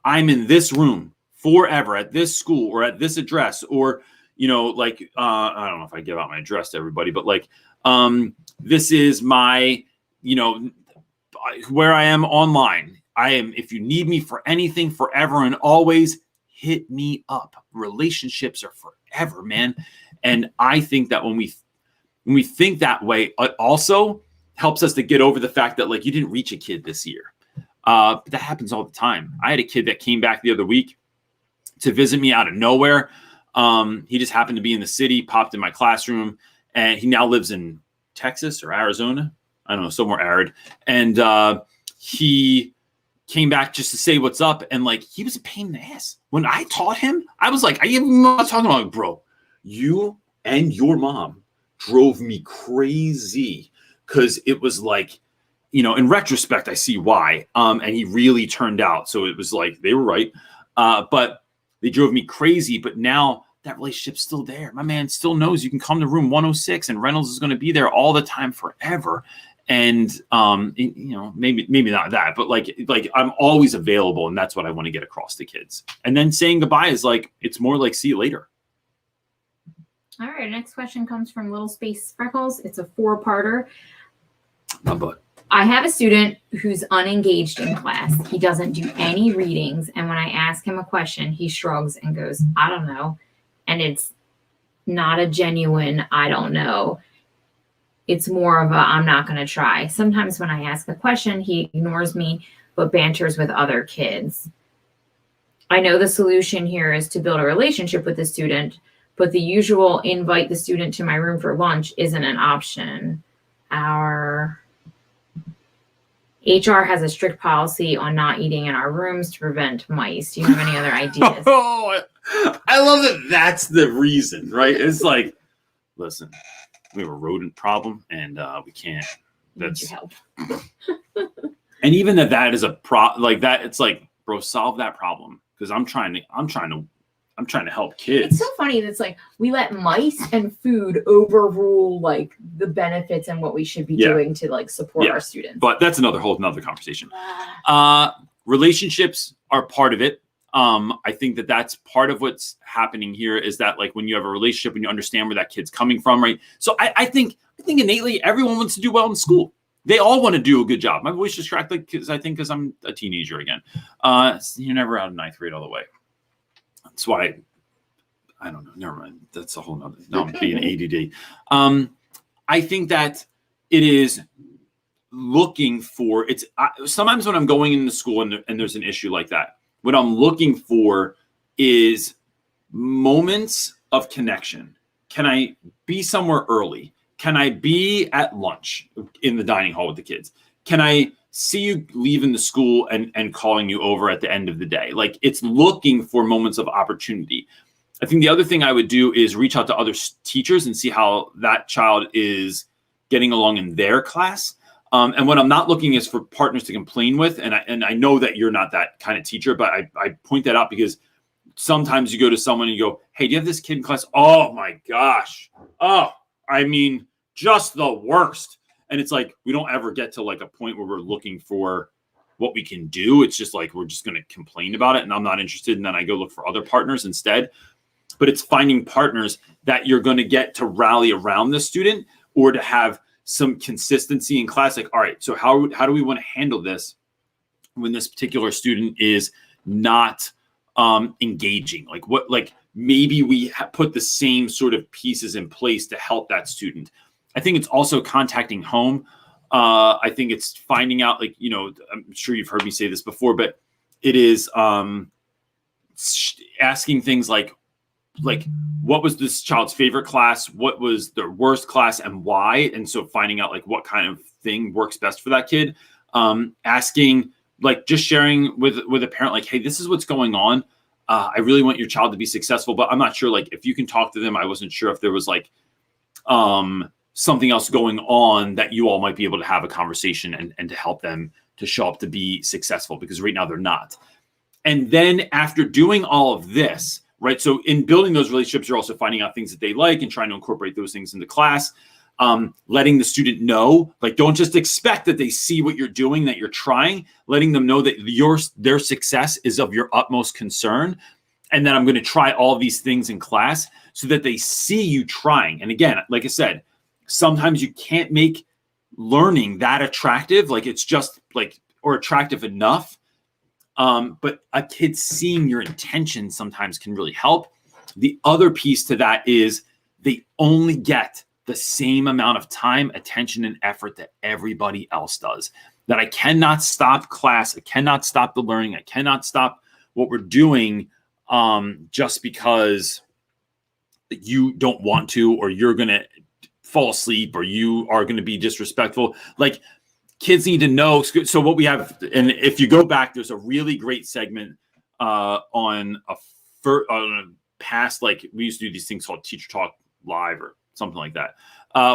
I'm in this room forever at this school or at this address, or, I don't know if I give out my address to everybody, but like, this is my, where I am online. I am, if you need me for anything, forever and always, hit me up. Relationships are forever, man. And I think that when we think that way, it also helps us to get over the fact that like you didn't reach a kid this year. But that happens all the time. I had a kid that came back the other week to visit me out of nowhere. He just happened to be in the city, popped in my classroom, and he now lives in Texas or Arizona. I don't know, somewhere arid. And he came back just to say what's up. And like, he was a pain in the ass. When I taught him, I was like, I'm not talking about, bro, you and your mom drove me crazy. Cause it was like, in retrospect, I see why. And he really turned out. So it was like, they were right. But they drove me crazy. But now that relationship's still there. My man still knows you can come to room 106 and Reynolds is going to be there all the time forever. And, maybe not that, but like I'm always available. And that's what I want to get across to kids. And then saying goodbye is like, it's more like, see you later. All right. Next question comes from Little Space Freckles. It's a 4-parter. My butt. I have a student who's unengaged in class. He doesn't do any readings. And when I ask him a question, he shrugs and goes, I don't know. And it's not a genuine, I don't know. It's more of a, I'm not going to try. Sometimes when I ask a question, he ignores me, but banters with other kids. I know the solution here is to build a relationship with the student, but the usual invite the student to my room for lunch isn't an option. Our HR has a strict policy on not eating in our rooms to prevent mice. Do you have any other ideas? Oh, I love that that's the reason, right? It's like, listen, we have a rodent problem, and we can't. Need That's your help. and even that is a like that. It's like, bro, solve that problem, because I'm trying to help kids. It's so funny that it's like we let mice and food overrule like the benefits and what we should be doing to like support our students. But that's another conversation. Relationships are part of it. I think that's part of what's happening here, is that like when you have a relationship and you understand where that kid's coming from, right? So I think innately everyone wants to do well in school. They all want to do a good job. My voice just cracked because I'm a teenager again. You're never out of ninth grade all the way. That's why I don't know. Never mind. That's a whole nother. No, I'm being ADD. I think that it is looking for sometimes when I'm going into school and there's an issue like that, what I'm looking for is moments of connection. Can I be somewhere early? Can I be at lunch in the dining hall with the kids? Can I see you leaving the school and calling you over at the end of the day? Like, it's looking for moments of opportunity. I think the other thing I would do is reach out to other teachers and see how that child is getting along in their class. And what I'm not looking is for partners to complain with. And I know that you're not that kind of teacher, but I point that out because sometimes you go to someone and you go, hey, do you have this kid in class? Oh my gosh. Oh, I mean, just the worst. And it's like, we don't ever get to like a point where we're looking for what we can do. It's just like, we're just going to complain about it. And I'm not interested. And then I go look for other partners instead. But it's finding partners that you're going to get to rally around the student or to have some consistency in class. Like, all right, so how do we want to handle this when this particular student is not engaging? Like maybe we put the same sort of pieces in place to help that student. I think it's also contacting home. I think it's finding out, like, I'm sure you've heard me say this before, but it is asking things like, what was this child's favorite class? What was their worst class and why? And so finding out like what kind of thing works best for that kid. Asking, like, just sharing with a parent, like, hey, this is what's going on. I really want your child to be successful, but I'm not sure, like, if you can talk to them. I wasn't sure if there was like something else going on that you all might be able to have a conversation and to help them to show up to be successful, because right now they're not. And then after doing all of this, right? So in building those relationships, you're also finding out things that they like and trying to incorporate those things into class. Letting the student know, like, don't just expect that they see what you're doing, that you're trying, letting them know that their success is of your utmost concern. And then I'm going to try all these things in class so that they see you trying. And again, like I said, sometimes you can't make learning that attractive. Like, it's just like, or attractive enough. But a kid seeing your intention sometimes can really help. The other piece to that is they only get the same amount of time, attention, and effort that everybody else does. That I cannot stop class. I cannot stop the learning. I cannot stop what we're doing just because you don't want to, or you're going to fall asleep, or you are going to be disrespectful. Like, kids need to know. So what we have, and if you go back, there's a really great segment on a past, like, we used to do these things called Teacher Talk Live or something like that,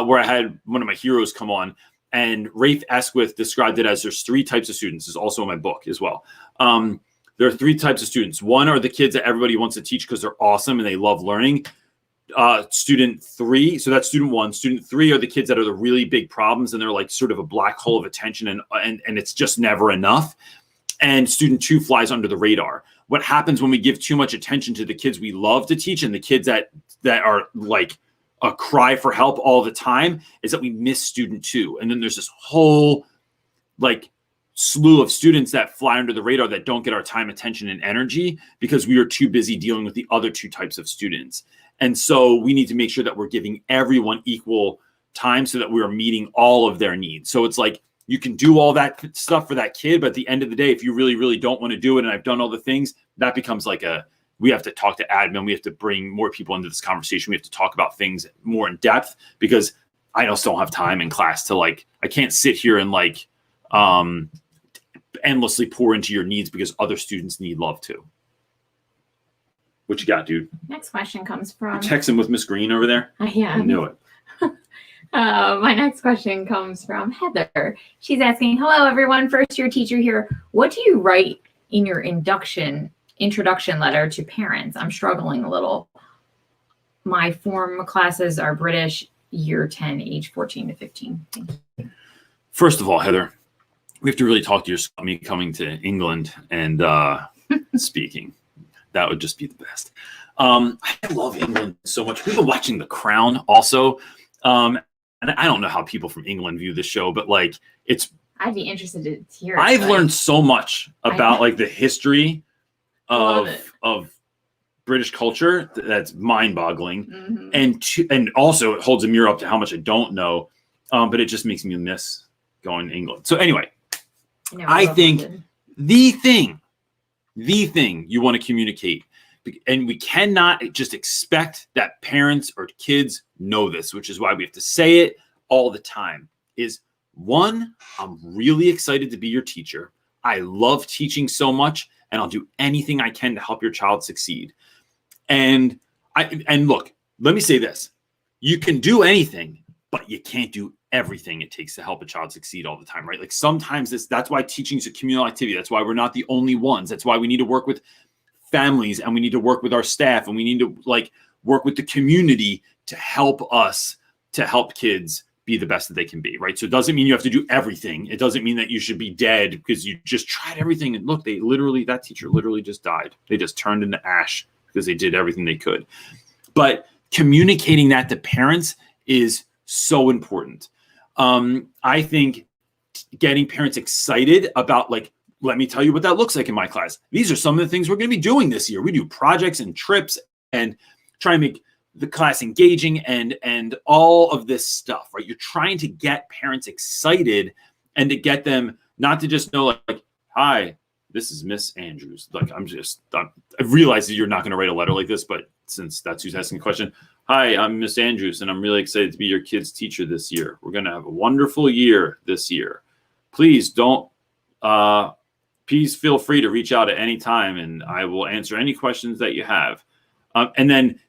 where I had one of my heroes come on, and Rafe Esquith described it as there's three types of students. It's also in my book as well. There are three types of students. One are the kids that everybody wants to teach because they're awesome and they love learning. Student three, so that's student one. Student three are the kids that are the really big problems, and they're like sort of a black hole of attention, and it's just never enough. And student two flies under the radar. What happens when we give too much attention to the kids we love to teach and the kids that are like a cry for help all the time is that we miss student two. And then there's this whole like slew of students that fly under the radar that don't get our time, attention, and energy because we are too busy dealing with the other two types of students. And so we need to make sure that we're giving everyone equal time so that we are meeting all of their needs. So it's like, you can do all that stuff for that kid, but at the end of the day, if you really, really don't want to do it, and I've done all the things, that becomes like we have to talk to admin. We have to bring more people into this conversation. We have to talk about things more in depth, because I just don't have time in class to I can't sit here and endlessly pour into your needs because other students need love too. What you got, dude? Next question comes from... You're texting with Miss Green over there? Yeah. I knew it. My next question comes from Heather. She's asking, hello, everyone. First year teacher here. What do you write in your introduction letter to parents? I'm struggling a little. My form classes are British, year 10, age 14 to 15. Thank you. First of all, Heather, we have to really talk to your me coming to England and speaking. That would just be the best. I love England so much. We've been watching The Crown also. And I don't know how people from England view this show, but like I'd be interested to hear. I've learned so much about like the history of British culture that's mind-boggling. Mm-hmm. And also it holds a mirror up to how much I don't know. But it just makes me miss going to England. So anyway, I think London. the thing you want to communicate, and we cannot just expect that parents or kids know this, which is why we have to say it all the time, is one, I'm really excited to be your teacher. I love teaching so much, and I'll do anything I can to help your child succeed. And look, let me say this. You can do anything, but you can't do everything it takes to help a child succeed all the time, right? Like sometimes that's why teaching is a communal activity. That's why we're not the only ones. That's why we need to work with families, and we need to work with our staff, and we need to like work with the community to help kids be the best that they can be, right? So it doesn't mean you have to do everything. It doesn't mean that you should be dead because you just tried everything. And look, that teacher literally just died. They just turned into ash because they did everything they could. But communicating that to parents is so important. I think getting parents excited about like, let me tell you what that looks like in my class. These are some of the things we're going to be doing this year. We do projects and trips and try and make the class engaging and all of this stuff, right? You're trying to get parents excited and to get them not to just know like, hi, this is Miss Andrews. Like, I realize that you're not going to write a letter like this, but since that's who's asking the question, hi, I'm Miss Andrews, and I'm really excited to be your kid's teacher this year. We're going to have a wonderful year this year. Please please feel free to reach out at any time, and I will answer any questions that you have. And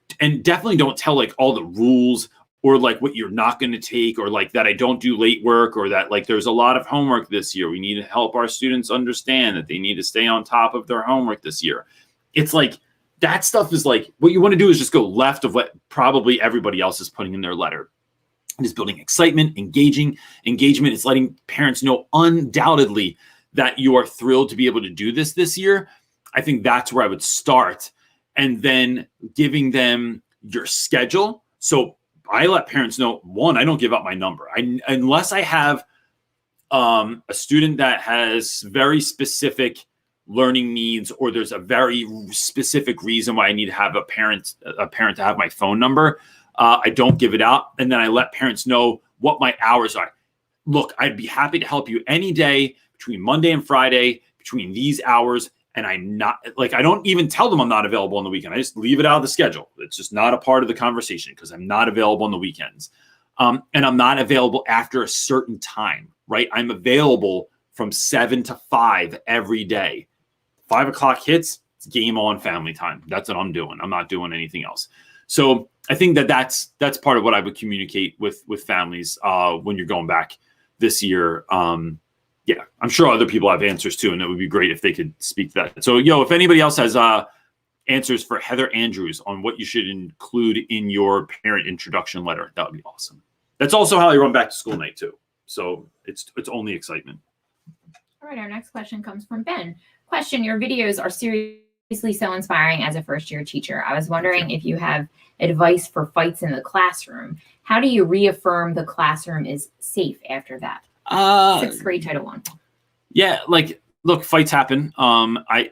definitely don't tell like all the rules or like what you're not going to take, or like that I don't do late work, or that like there's a lot of homework this year. We need to help our students understand that they need to stay on top of their homework this year. It's like that stuff is like what you want to do is just go left of what probably everybody else is putting in their letter. It is building excitement, engagement. It's letting parents know undoubtedly that you are thrilled to be able to do this year. I think that's where I would start. And then giving them your schedule. So I let parents know, one, I don't give out my number. Unless I have a student that has very specific learning needs, or there's a very specific reason why I need to have a parent to have my phone number, I don't give it out. And then I let parents know what my hours are. Look, I'd be happy to help you any day between Monday and Friday, between these hours. And I'm not like, I don't even tell them I'm not available on the weekend. I just leave it out of the schedule. It's just not a part of the conversation because I'm not available on the weekends. And I'm not available after a certain time, right? I'm available from 7 to 5 every day. 5 o'clock hits, it's game on, family time. That's what I'm doing. I'm not doing anything else. So I think that's part of what I would communicate with families when you're going back this year. Yeah, I'm sure other people have answers too, and it would be great if they could speak to that. So, if anybody else has answers for Heather Andrews on what you should include in your parent introduction letter, that would be awesome. That's also how I run back to school night too. So it's only excitement. All right, our next question comes from Ben. Question: your videos are seriously so inspiring as a first-year teacher. I was wondering if you have advice for fights in the classroom. How do you reaffirm the classroom is safe after that? 6th grade Title I. Yeah, like look, fights happen. I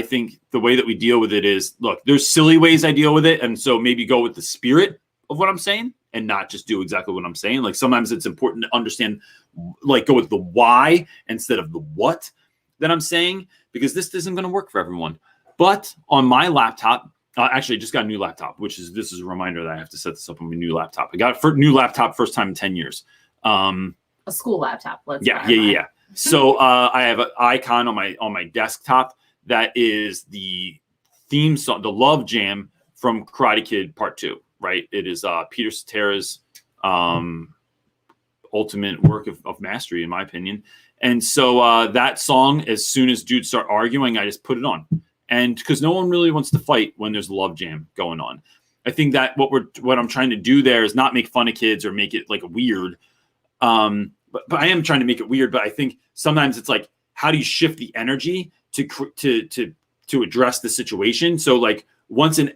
think the way that we deal with it is, look, there's silly ways I deal with it, and so maybe go with the spirit of what I'm saying and not just do exactly what I'm saying. Like sometimes it's important to understand, like go with the why instead of the what that I'm saying, because this isn't going to work for everyone. But on my laptop, actually, I just got a new laptop, this is a reminder that I have to set this up on my new laptop. I got a new laptop first time in 10 years. A school laptop. Yeah. So I have an icon on my desktop that is the theme song, the Love Jam from Karate Kid Part 2. Right? It is Peter Cetera's ultimate work of mastery, in my opinion. And so that song, as soon as dudes start arguing, I just put it on. And because no one really wants to fight when there's a love jam going on. I think that what I'm trying to do there is not make fun of kids or make it like weird. But I am trying to make it weird. But I think sometimes it's like, how do you shift the energy to address the situation? So like once an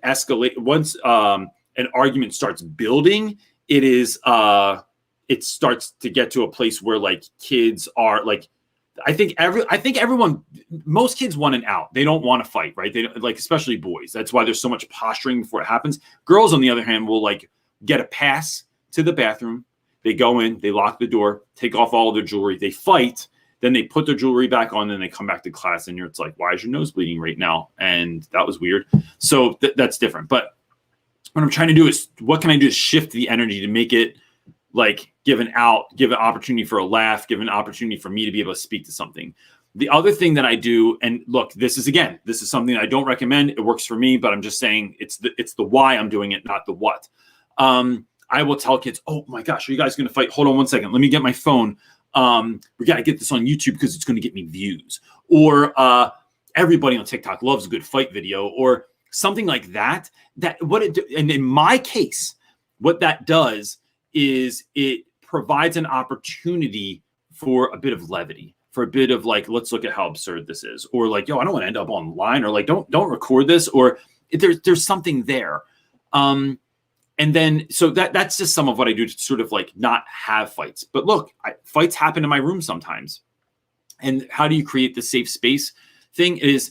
argument starts building, it starts to get to a place where like kids are like, I think most kids want an out. They don't want to fight, right? They don't, like, especially boys. That's why there's so much posturing before it happens. Girls, on the other hand, will like get a pass to the bathroom. They go in, they lock the door, take off all of their jewelry, they fight, then they put their jewelry back on, and they come back to class, and it's like, why is your nose bleeding right now? And that was weird. So that's different. But what I'm trying to do is, what can I do to shift the energy to make it like give an opportunity for a laugh, give an opportunity for me to be able to speak to something. The other thing that I do, and look, this is something I don't recommend. It works for me, but I'm just saying it's the why I'm doing it, not the what. I will tell kids, oh my gosh, are you guys going to fight? Hold on one second. Let me get my phone. We got to get this on YouTube because it's going to get me views. Or everybody on TikTok loves a good fight video or something like that. And in my case, what that does is it provides an opportunity for a bit of levity, for a bit of like, let's look at how absurd this is, or like, yo, I don't want to end up online, or like, don't record this, or there's something there. And then, so that's just some of what I do to sort of like not have fights. But look, fights happen in my room sometimes. And how do you create the safe space thing is,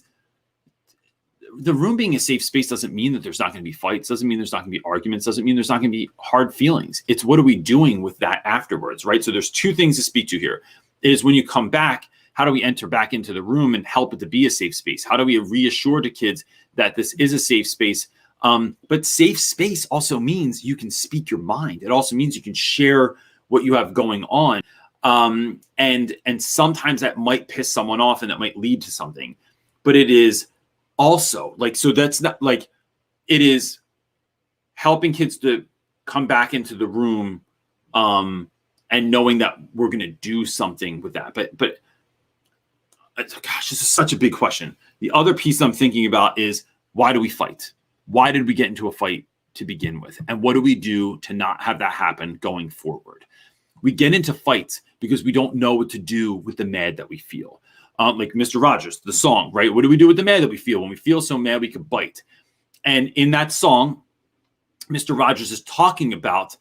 the room being a safe space doesn't mean that there's not going to be fights, doesn't mean there's not going to be arguments, doesn't mean there's not going to be hard feelings. It's what are we doing with that afterwards, right? So there's two things to speak to here. Is when you come back, how do we enter back into the room and help it to be a safe space? How do we reassure the kids that this is a safe space? But safe space also means you can speak your mind. It also means you can share what you have going on. And sometimes that might piss someone off and that might lead to something, but it is also like, so that's not like, it is helping kids to come back into the room, and knowing that we're going to do something with that. But gosh, this is such a big question. The other piece I'm thinking about is, why do we fight? Why did we get into a fight to begin with? And what do we do to not have that happen going forward? We get into fights because we don't know what to do with the mad that we feel. Like Mr. Rogers, the song, right? What do we do with the mad that we feel? When we feel so mad, we could bite. And in that song, Mr. Rogers is talking about,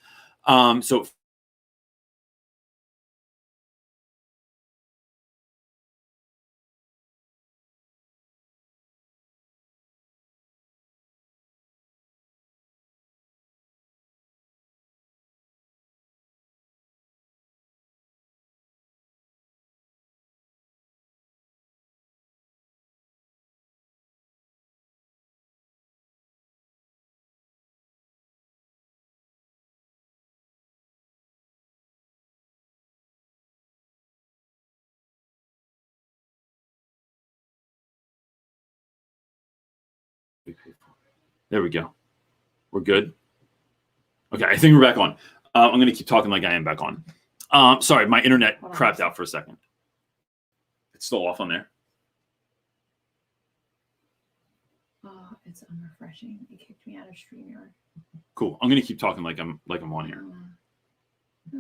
so there we go. We're good. Okay, I think we're back on. I'm going to keep talking like I am back on. Sorry, my internet crapped out for a second. It's still off on there. Oh, it's unrefreshing. It kicked me out of StreamYard. Cool. I'm going to keep talking like I'm on here.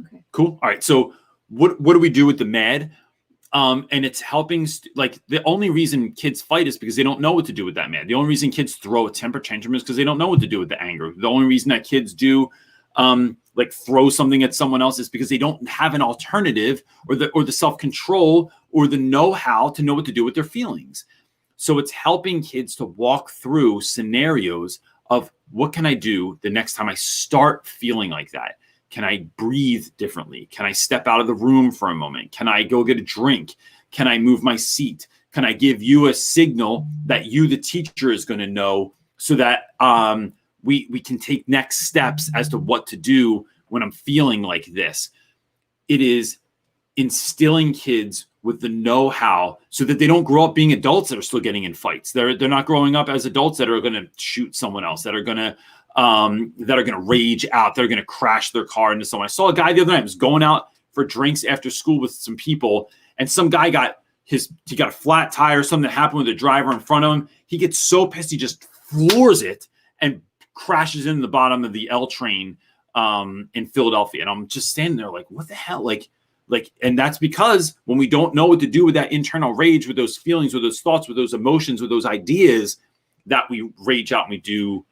Okay. Cool. All right. So what do we do with the mad? And it's helping, like, the only reason kids fight is because they don't know what to do with that mad. The only reason kids throw a temper tantrum is because they don't know what to do with the anger. The only reason that kids do, like, throw something at someone else is because they don't have an alternative or the self-control or the know-how to know what to do with their feelings. So it's helping kids to walk through scenarios of, what can I do the next time I start feeling like that? Can I breathe differently? Can I step out of the room for a moment? Can I go get a drink? Can I move my seat? Can I give you a signal that you, the teacher, is going to know, so that we can take next steps as to what to do when I'm feeling like this? It is instilling kids with the know-how so that they don't grow up being adults that are still getting in fights. They're not growing up as adults that are going to shoot someone else, that are going to that are going to rage out. They're going to crash their car into someone. I saw a guy the other night was going out for drinks after school with some people, and some guy got a flat tire or something that happened with the driver in front of him. He gets so pissed he just floors it and crashes into the bottom of the L train in Philadelphia. And I'm just standing there like, what the hell? Like, and that's because when we don't know what to do with that internal rage, with those feelings, with those thoughts, with those emotions, with those ideas, that we rage out and we do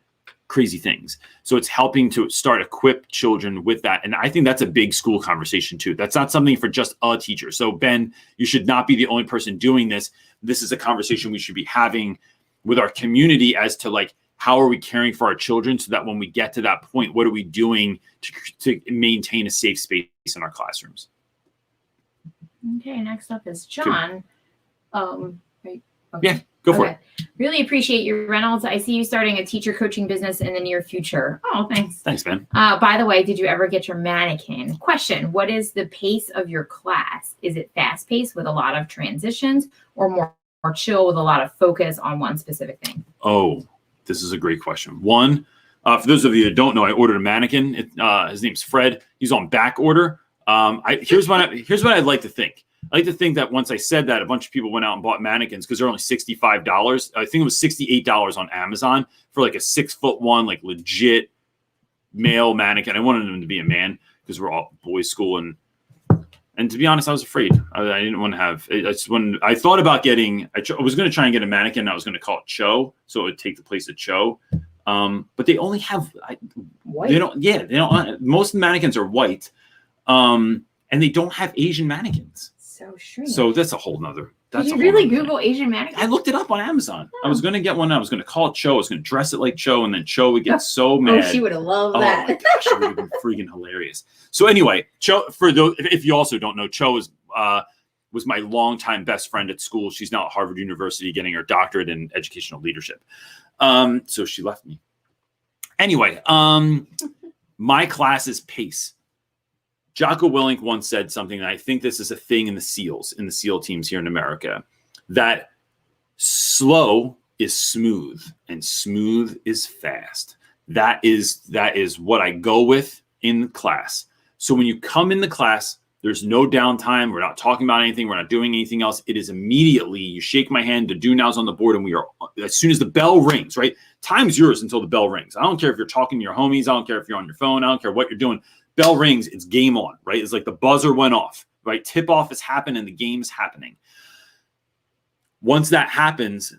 crazy things. So it's helping to start equip children with that. And I think that's a big school conversation too. That's not something for just a teacher. So Ben, you should not be the only person doing this. This is a conversation we should be having with our community as to like, how are we caring for our children so that when we get to that point, what are we doing to maintain a safe space in our classrooms? Okay, next up is John. Okay. Yeah, go for it. Really appreciate you, Reynolds. I see you starting a teacher coaching business in the near future. Oh, thanks. Thanks, Ben. By the way, did you ever get your mannequin? Question, what is the pace of your class? Is it fast-paced with a lot of transitions or more chill with a lot of focus on one specific thing? Oh, this is a great question. One, for those of you that don't know, I ordered a mannequin. His name's Fred. He's on back order. Here's what I'd like to think. I like to think that once I said that, a bunch of people went out and bought mannequins because they're only $65. I think it was $68 on Amazon for like a 6'1", like legit male mannequin. I wanted him to be a man because we're all boys school, and to be honest, I was afraid. I didn't want to have. When I thought about getting, I was going to try and get a mannequin. I was going to call it Cho, so it would take the place of Cho. But they only have white. They don't. Yeah, they don't. Most mannequins are white, and they don't have Asian mannequins. So strange. So that's a whole nother. Did you really Google Asian mannequins? I looked it up on Amazon. I was going to get one. I was going to call it Cho. I was going to dress it like Cho, and then Cho would get so mad. Oh, she would have loved that. Oh my gosh, it would have been freaking hilarious. So anyway, Cho, for those, if you also don't know, Cho was my longtime best friend at school. She's now at Harvard University getting her doctorate in educational leadership. So she left me. Anyway, my class's pace. Jocko Willink once said something, and I think this is a thing in the SEAL teams here in America, that slow is smooth and smooth is fast. That is what I go with in class. So when you come in the class, there's no downtime. We're not talking about anything. We're not doing anything else. It is immediately, you shake my hand, the do now's on the board, and we are, as soon as the bell rings, right? Time's yours until the bell rings. I don't care if you're talking to your homies. I don't care if you're on your phone. I don't care what you're doing. Bell rings, it's game on, right? It's like the buzzer went off, right? Tip off has happened and the game's happening. Once that happens,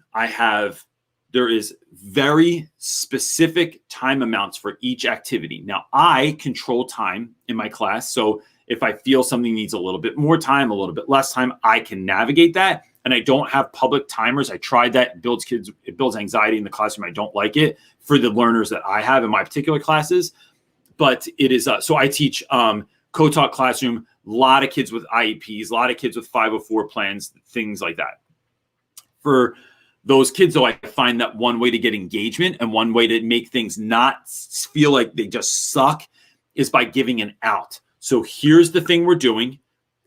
there is very specific time amounts for each activity. Now, I control time in my class. So if I feel something needs a little bit more time, a little bit less time, I can navigate that. And I don't have public timers. I tried that. It builds anxiety in the classroom. I don't like it for the learners that I have in my particular classes. But it is, so I teach co-taught classroom, a lot of kids with IEPs, a lot of kids with 504 plans, things like that. For those kids, though, I find that one way to get engagement and one way to make things not feel like they just suck is by giving an out. So here's the thing we're doing.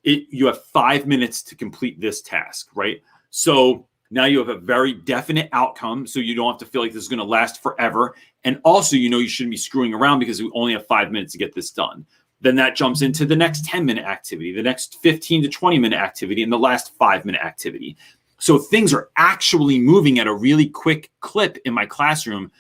You have 5 minutes to complete this task, right? So now you have a very definite outcome, so you don't have to feel like this is going to last forever. And also, you shouldn't be screwing around because we only have 5 minutes to get this done. Then that jumps into the next 10-minute activity, the next 15 to 20-minute activity, and the last 5-minute activity. So things are actually moving at a really quick clip in my classroom.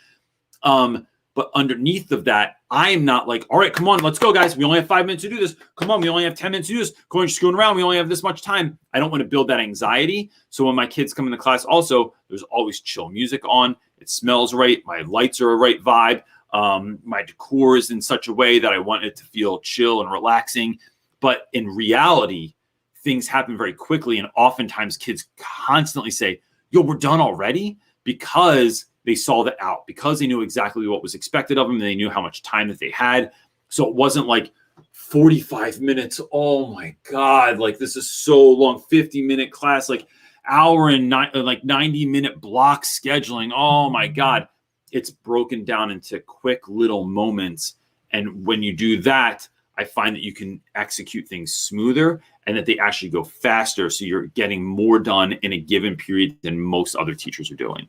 But underneath of that, I am not like, all right, come on, let's go, guys. We only have 5 minutes to do this. Come on, we only have 10 minutes to do this. Go and screwing around. We only have this much time. I don't want to build that anxiety. So when my kids come into class, also, there's always chill music on. It smells right. My lights are a right vibe. My decor is in such a way that I want it to feel chill and relaxing. But in reality, things happen very quickly. And oftentimes kids constantly say, yo, we're done already, because they saw that out, because they knew exactly what was expected of them. And they knew how much time that they had. So it wasn't like 45 minutes. Oh my God. Like, this is so long. 50-minute class, like hour and 90-minute block scheduling. Oh my God. It's broken down into quick little moments. And when you do that, I find that you can execute things smoother and that they actually go faster. So you're getting more done in a given period than most other teachers are doing.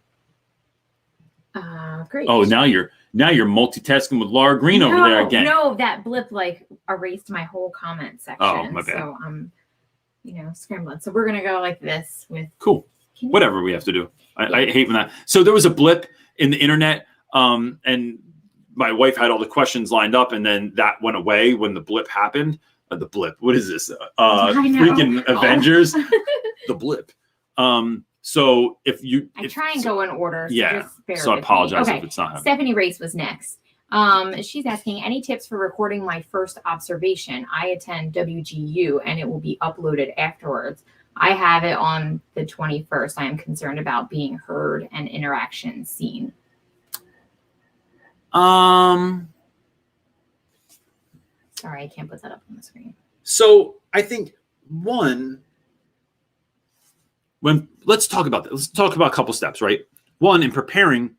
Great. Oh, now you're multitasking with Laura Green over there again. No, that blip like erased my whole comment section. Oh, my bad. So I'm, scrambling. So we're gonna go like this with Cool. Whatever we have to do. I hate when that. So there was a blip in the internet, and my wife had all the questions lined up, and then that went away when the blip happened. The blip. What is this? Freaking Avengers. The blip. So I try and go in order. So I apologize if it's not happening. Stephanie Race was next. She's asking, any tips for recording my first observation? I attend WGU and it will be uploaded afterwards. I have it on the 21st. I am concerned about being heard and interaction seen. Sorry, I can't put that up on the screen. So I think let's talk about that. Let's talk about a couple steps, right? One, in preparing,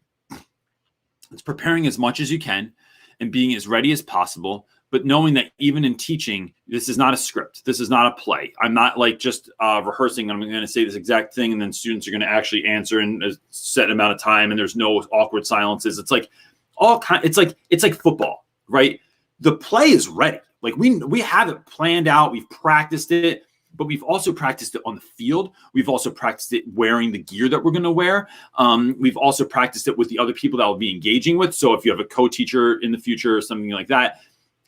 it's preparing as much as you can and being as ready as possible, but knowing that even in teaching, this is not a script. This is not a play. I'm not like just rehearsing. I'm going to say this exact thing, and then students are going to actually answer in a set amount of time, and there's no awkward silences. It's like it's like football, right? The play is ready. Like we have it planned out. We've practiced it, but we've also practiced it on the field. We've also practiced it wearing the gear that we're going to wear. We've also practiced it with the other people that we'll be engaging with. So if you have a co-teacher in the future or something like that,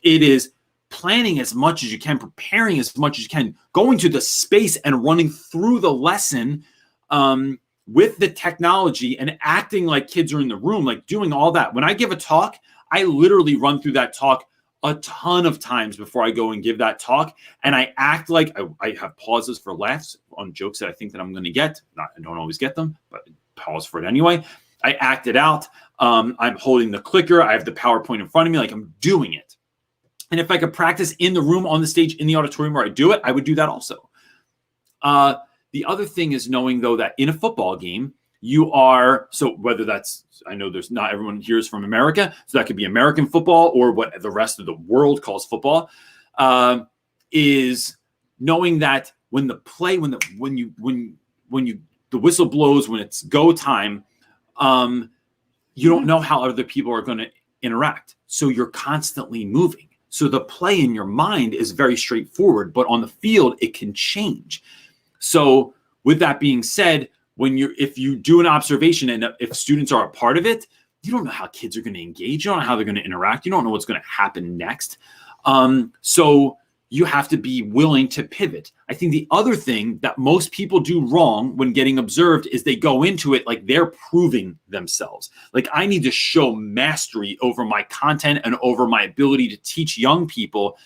it is planning as much as you can, preparing as much as you can, going to the space and running through the lesson with the technology and acting like kids are in the room, like doing all that. When I give a talk, I literally run through that talk a ton of times before I go and give that talk. And I act like I have pauses for laughs on jokes that I think that I'm going to get. I don't always get them, but pause for it anyway. I act it out. I'm holding the clicker. I have the PowerPoint in front of me. Like I'm doing it. And if I could practice in the room, on the stage, in the auditorium where I do it, I would do that also. The other thing is knowing, though, that in a football game, so whether that's, I know there's not everyone here is from America, so that could be American football or what the rest of the world calls football, is knowing that when the whistle blows, when it's go time, you don't know how other people are going to interact. So you're constantly moving. So the play in your mind is very straightforward, but on the field, it can change. So with that being said, if you do an observation and if students are a part of it, you don't know how kids are going to engage. You don't know how they're going to interact. You don't know what's going to happen next. So you have to be willing to pivot. I think the other thing that most people do wrong when getting observed is they go into it like they're proving themselves. Like I need to show mastery over my content and over my ability to teach young people.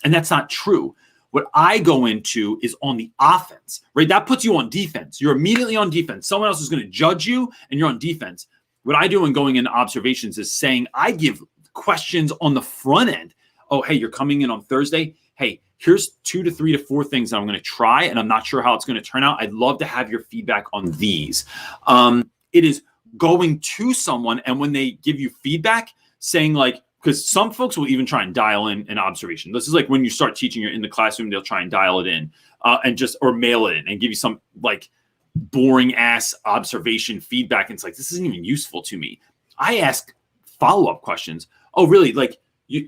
And that's not true. What I go into is on the offense, right? That puts you on defense. You're immediately on defense. Someone else is going to judge you and you're on defense. What I do in going into observations is saying, I give questions on the front end. Oh, hey, you're coming in on Thursday. Hey, here's 2 to 3 to 4 things that I'm going to try, and I'm not sure how it's going to turn out. I'd love to have your feedback on these. It is going to someone, and when they give you feedback, saying like, because some folks will even try and dial in an observation. This is like when you start teaching, you're in the classroom, they'll try and dial it in or mail it in and give you some like boring ass observation feedback. And it's like, this isn't even useful to me. I ask follow-up questions. Oh, really? Like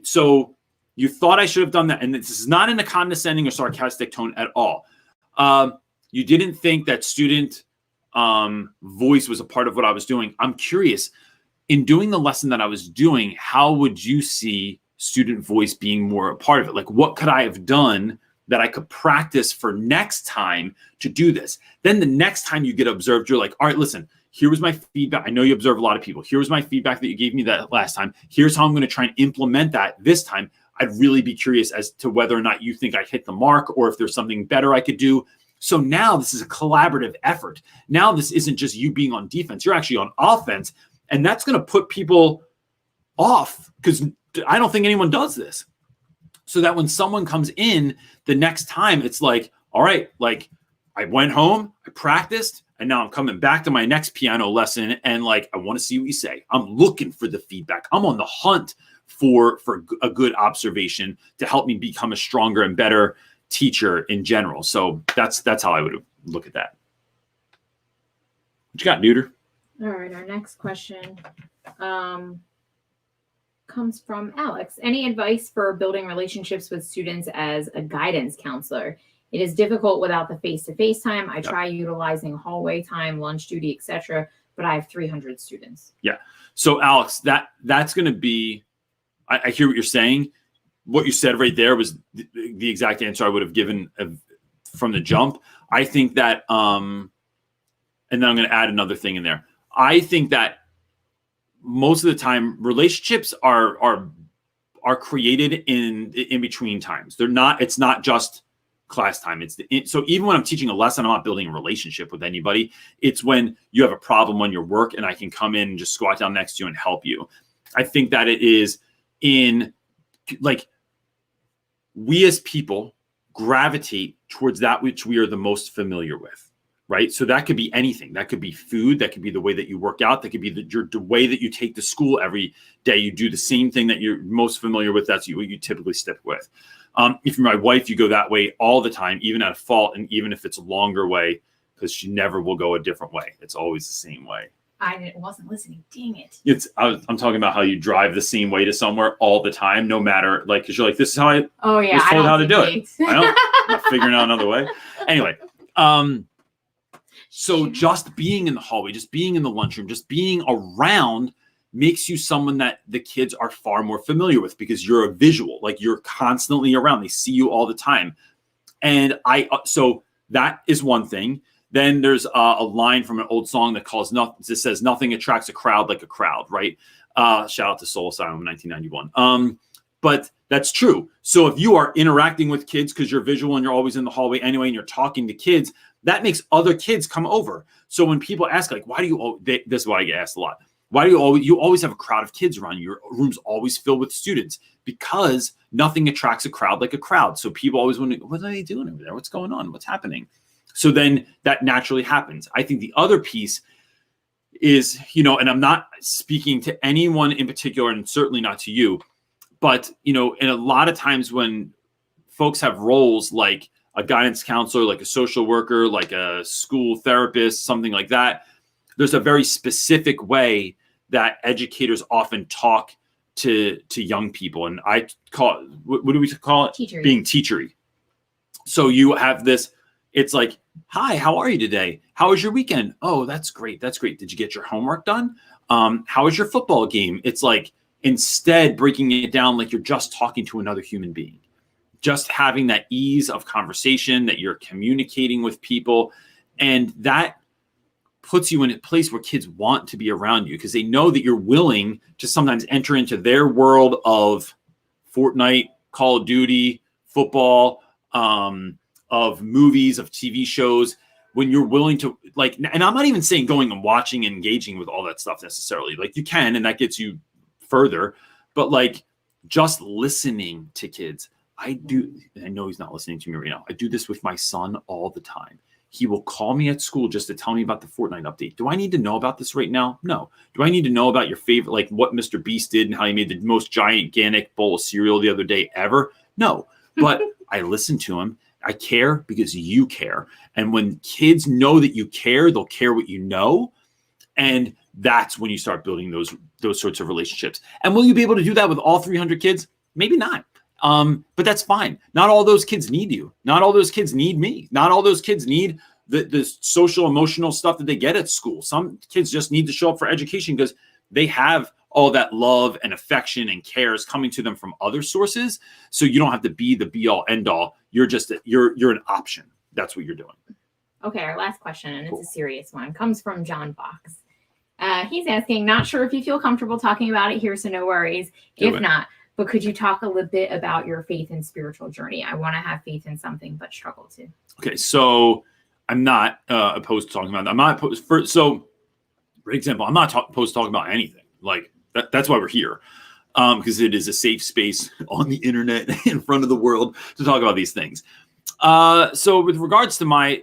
so you thought I should have done that. And this is not in a condescending or sarcastic tone at all. You didn't think that student voice was a part of what I was doing. I'm curious. In doing the lesson that I was doing, how would you see student voice being more a part of it? Like, what could I have done that I could practice for next time to do this? Then the next time you get observed, you're like, all right, listen, here was my feedback. I know you observe a lot of people. Here was my feedback that you gave me that last time. Here's how I'm going to try and implement that this time. I'd really be curious as to whether or not you think I hit the mark or if there's something better I could do. So now this is a collaborative effort. Now this isn't just you being on defense. You're actually on offense. And that's going to put people off because I don't think anyone does this. So that when someone comes in the next time, it's like, all right, like I went home, I practiced, and now I'm coming back to my next piano lesson. And like, I want to see what you say. I'm looking for the feedback. I'm on the hunt for a good observation to help me become a stronger and better teacher in general. So that's how I would look at that. What you got, Neuter? All right, our next question comes from Alex. Any advice for building relationships with students as a guidance counselor? It is difficult without the face-to-face time. I try utilizing hallway time, lunch duty, etc., but I have 300 students. Yeah. So Alex, that's going to be, I hear what you're saying. What you said right there was the exact answer I would have given from the jump. I think that, and then I'm going to add another thing in there. I think that most of the time relationships are created in between times. They're not, it's not just class time. So even when I'm teaching a lesson, I'm not building a relationship with anybody. It's when you have a problem on your work and I can come in and just squat down next to you and help you. I think that it is in, like, we as people gravitate towards that which we are the most familiar with, right? So that could be anything. That could be food. That could be the way that you work out. That could be the way that you take to school every day. You do the same thing that you're most familiar with. That's what you typically stick with. If you're my wife, you go that way all the time, even at a fault, and even if it's a longer way, because she never will go a different way. It's always the same way. I wasn't listening. Dang it. I'm talking about how you drive the same way to somewhere all the time, no matter, like, because you're like, this is how I was told how to do it. I'm not figuring out another way. Anyway, so just being in the hallway, just being in the lunchroom, just being around makes you someone that the kids are far more familiar with because you're a visual, like you're constantly around. They see you all the time. And so that is one thing. Then there's a line from an old song that says nothing attracts a crowd like a crowd, right? Shout out to Soul Asylum 1991. But that's true. So if you are interacting with kids because you're visual and you're always in the hallway anyway, and you're talking to kids, that makes other kids come over. So when people ask, like, why do you, this is why I get asked a lot. Why do you always have a crowd of kids around you? Your room's always filled with students, because nothing attracts a crowd like a crowd. So people always wonder, what are they doing over there? What's going on? What's happening? So then that naturally happens. I think the other piece is, and I'm not speaking to anyone in particular, and certainly not to you, but, in a lot of times when folks have roles like a guidance counselor, like a social worker, like a school therapist, something like that, there's a very specific way that educators often talk to young people. And I call it, what do we call it? Teachery. Being teachery. So you have this, it's like, hi, how are you today? How was your weekend? Oh, that's great. That's great. Did you get your homework done? How was your football game? It's like, instead breaking it down like you're just talking to another human being, just having that ease of conversation, that you're communicating with people. And that puts you in a place where kids want to be around you because they know that you're willing to sometimes enter into their world of Fortnite, Call of Duty, football, of movies, of TV shows, when you're willing to, like, and I'm not even saying going and watching and engaging with all that stuff necessarily. Like, you can, and that gets you further, but like just listening to kids. I know he's not listening to me right now. I do this with my son all the time. He will call me at school just to tell me about the Fortnite update. Do I need to know about this right now? No. Do I need to know about your favorite, like what Mr. Beast did and how he made the most gigantic bowl of cereal the other day ever? No. But I listen to him. I care because you care. And when kids know that you care, they'll care what you know. And that's when you start building those sorts of relationships. And will you be able to do that with all 300 kids? Maybe not. But that's fine. Not all those kids need you. Not all those kids need me. Not all those kids need the social, emotional stuff that they get at school. Some kids just need to show up for education because they have all that love and affection and care is coming to them from other sources. So you don't have to be the be all end all. You're just, you're an option. That's what you're doing. Okay. Our last question, and it's a serious one, comes from John Fox. He's asking, not sure if you feel comfortable talking about it here, so no worries. If not, but could you talk a little bit about your faith and spiritual journey? I want to have faith in something, but struggle to. Okay, so I'm not opposed to talking about that. I'm not opposed for example, I'm not opposed to talking about anything. Like that's why we're here, because it is a safe space on the internet in front of the world to talk about these things. So with regards to my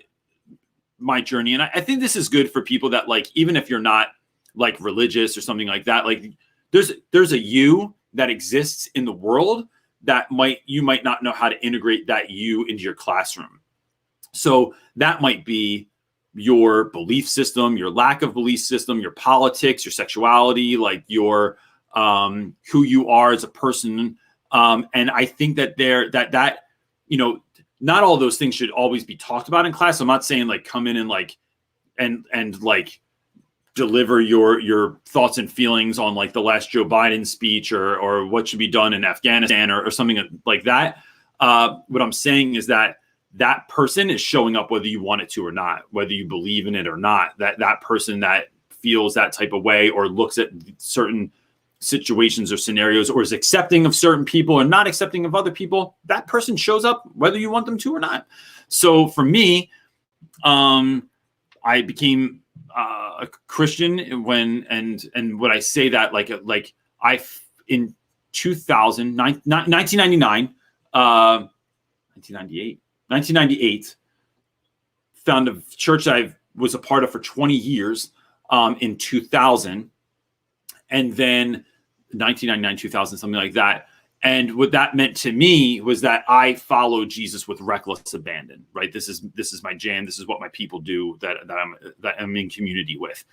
journey, and I think this is good for people that, like, even if you're not like religious or something like that, like there's a you that exists in the world that you might not know how to integrate that you into your classroom. So that might be your belief system, your lack of belief system, your politics, your sexuality, like your who you are as a person. And I think that that you know, not all those things should always be talked about in class. I'm not saying like come in and like and like deliver your thoughts and feelings on like the last Joe Biden speech or what should be done in Afghanistan or something like that. What I'm saying is that person is showing up whether you want it to or not, whether you believe in it or not. That person that feels that type of way or looks at certain situations or scenarios or is accepting of certain people or not accepting of other people, that person shows up whether you want them to or not. So for me, I became a Christian when when I say that, like I in 1998, found a church I was a part of for 20 years in 2000, and then 1999, 2000, something like that. And what that meant to me was that I followed Jesus with reckless abandon, right? This is my jam. This is what my people do that I'm in community with.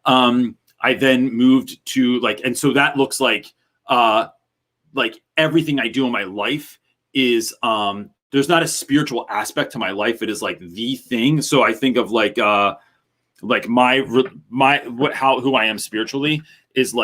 I then moved to and so that looks like everything I do in my life is, there's not a spiritual aspect to my life. It is like the thing. So I think of who I am spiritually is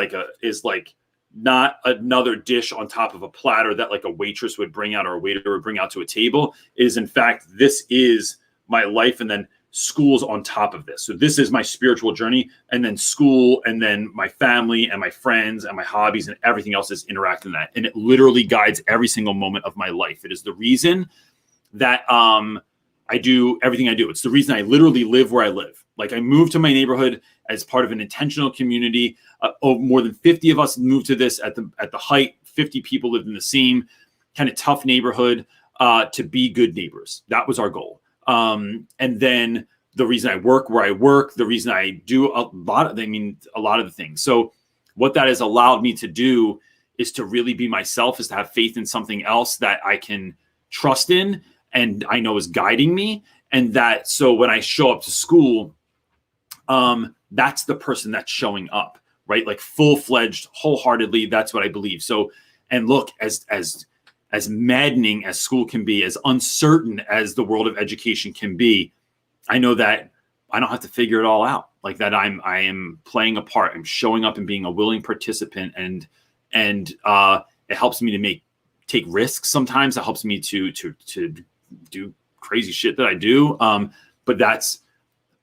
not another dish on top of a platter that like a waitress would bring out or a waiter would bring out to a table. It is in fact, this is my life. And then school's on top of this. So this is my spiritual journey, and then school, and then my family and my friends and my hobbies and everything else is interacting in that. And it literally guides every single moment of my life. It is the reason that I do everything I do. It's the reason I literally live where I live. Like I moved to my neighborhood as part of an intentional community. More than 50 of us moved to this at the height. 50 people lived in the same kind of tough neighborhood to be good neighbors. That was our goal. And then the reason I work where I work, the reason I do a lot of the things. So what that has allowed me to do is to really be myself, is to have faith in something else that I can trust in and I know is guiding me. And that, so when I show up to school, that's the person that's showing up, right? Like full-fledged, wholeheartedly. That's what I believe. So, and look, as maddening as school can be, as uncertain as the world of education can be, I know that I don't have to figure it all out. Like that I am playing a part. I'm showing up and being a willing participant, and it helps me to take risks sometimes. It helps me to do crazy shit that I do. But that's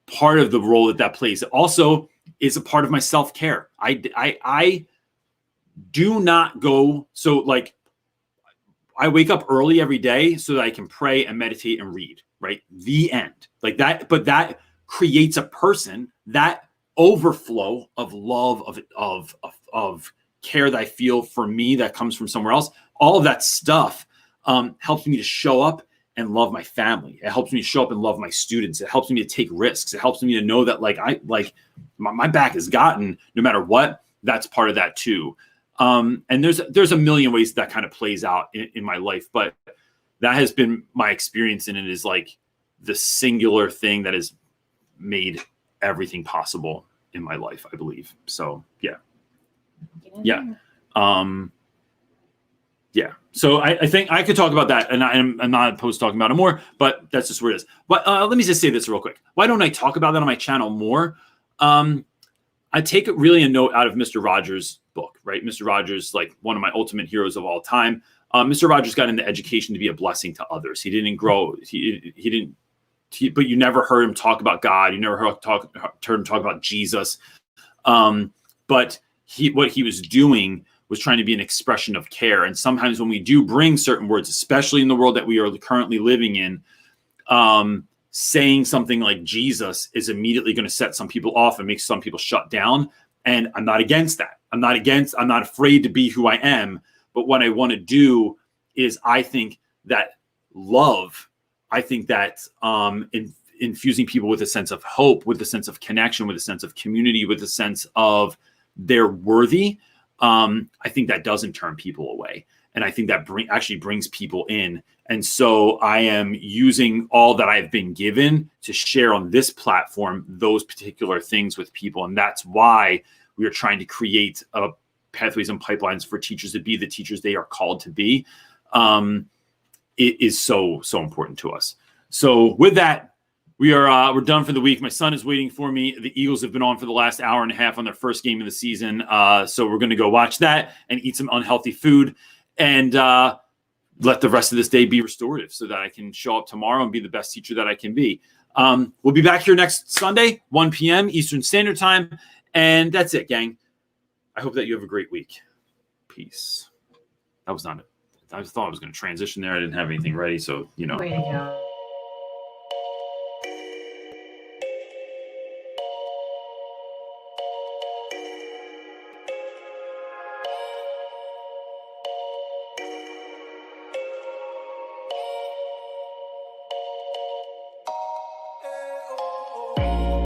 part of the role that plays. It also is a part of my self-care. I do not go, so like I wake up early every day so that I can pray and meditate and read, right? The end. Like that, but that creates a person, that overflow of love, of care that I feel for me that comes from somewhere else. All of that stuff helps me to show up and love my family. It helps me to show up and love my students. It helps me to take risks. It helps me to know that my back is gotten no matter what. That's part of that too. And there's a million ways that kind of plays out in my life, but that has been my experience. And it is like the singular thing that has made everything possible in my life, I believe. So yeah. Yeah. Yeah. So I think I could talk about that, and I'm not opposed to talking about it more, but that's just where it is. But let me just say this real quick. Why don't I talk about that on my channel more? I take really a note out of Mr. Rogers' book, right? Mr. Rogers, like one of my ultimate heroes of all time. Mr. Rogers got into education to be a blessing to others. He didn't grow. But you never heard him talk about God. You never heard him talk about Jesus. But what he was doing was trying to be an expression of care. And sometimes when we do bring certain words, especially in the world that we are currently living in, saying something like Jesus is immediately going to set some people off and make some people shut down. And I'm not against that. I'm not afraid to be who I am. But what I want to do is I think that love, infusing people with a sense of hope, with a sense of connection, with a sense of community, with a sense of they're worthy. I think that doesn't turn people away. And I think that actually brings people in. And so I am using all that I've been given to share on this platform, those particular things with people. And that's why we are trying to create pathways and pipelines for teachers to be the teachers they are called to be. It is so important to us. So with that, we're done for the week. My son is waiting for me. The Eagles have been on for the last hour and a half on their first game of the season. So we're going to go watch that and eat some unhealthy food and let the rest of this day be restorative so that I can show up tomorrow and be the best teacher that I can be. We'll be back here next Sunday, 1 p.m. Eastern Standard Time. And that's it, gang. I hope that you have a great week. Peace. That was not it. I thought I was going to transition there. I didn't have anything ready. So, Way to go.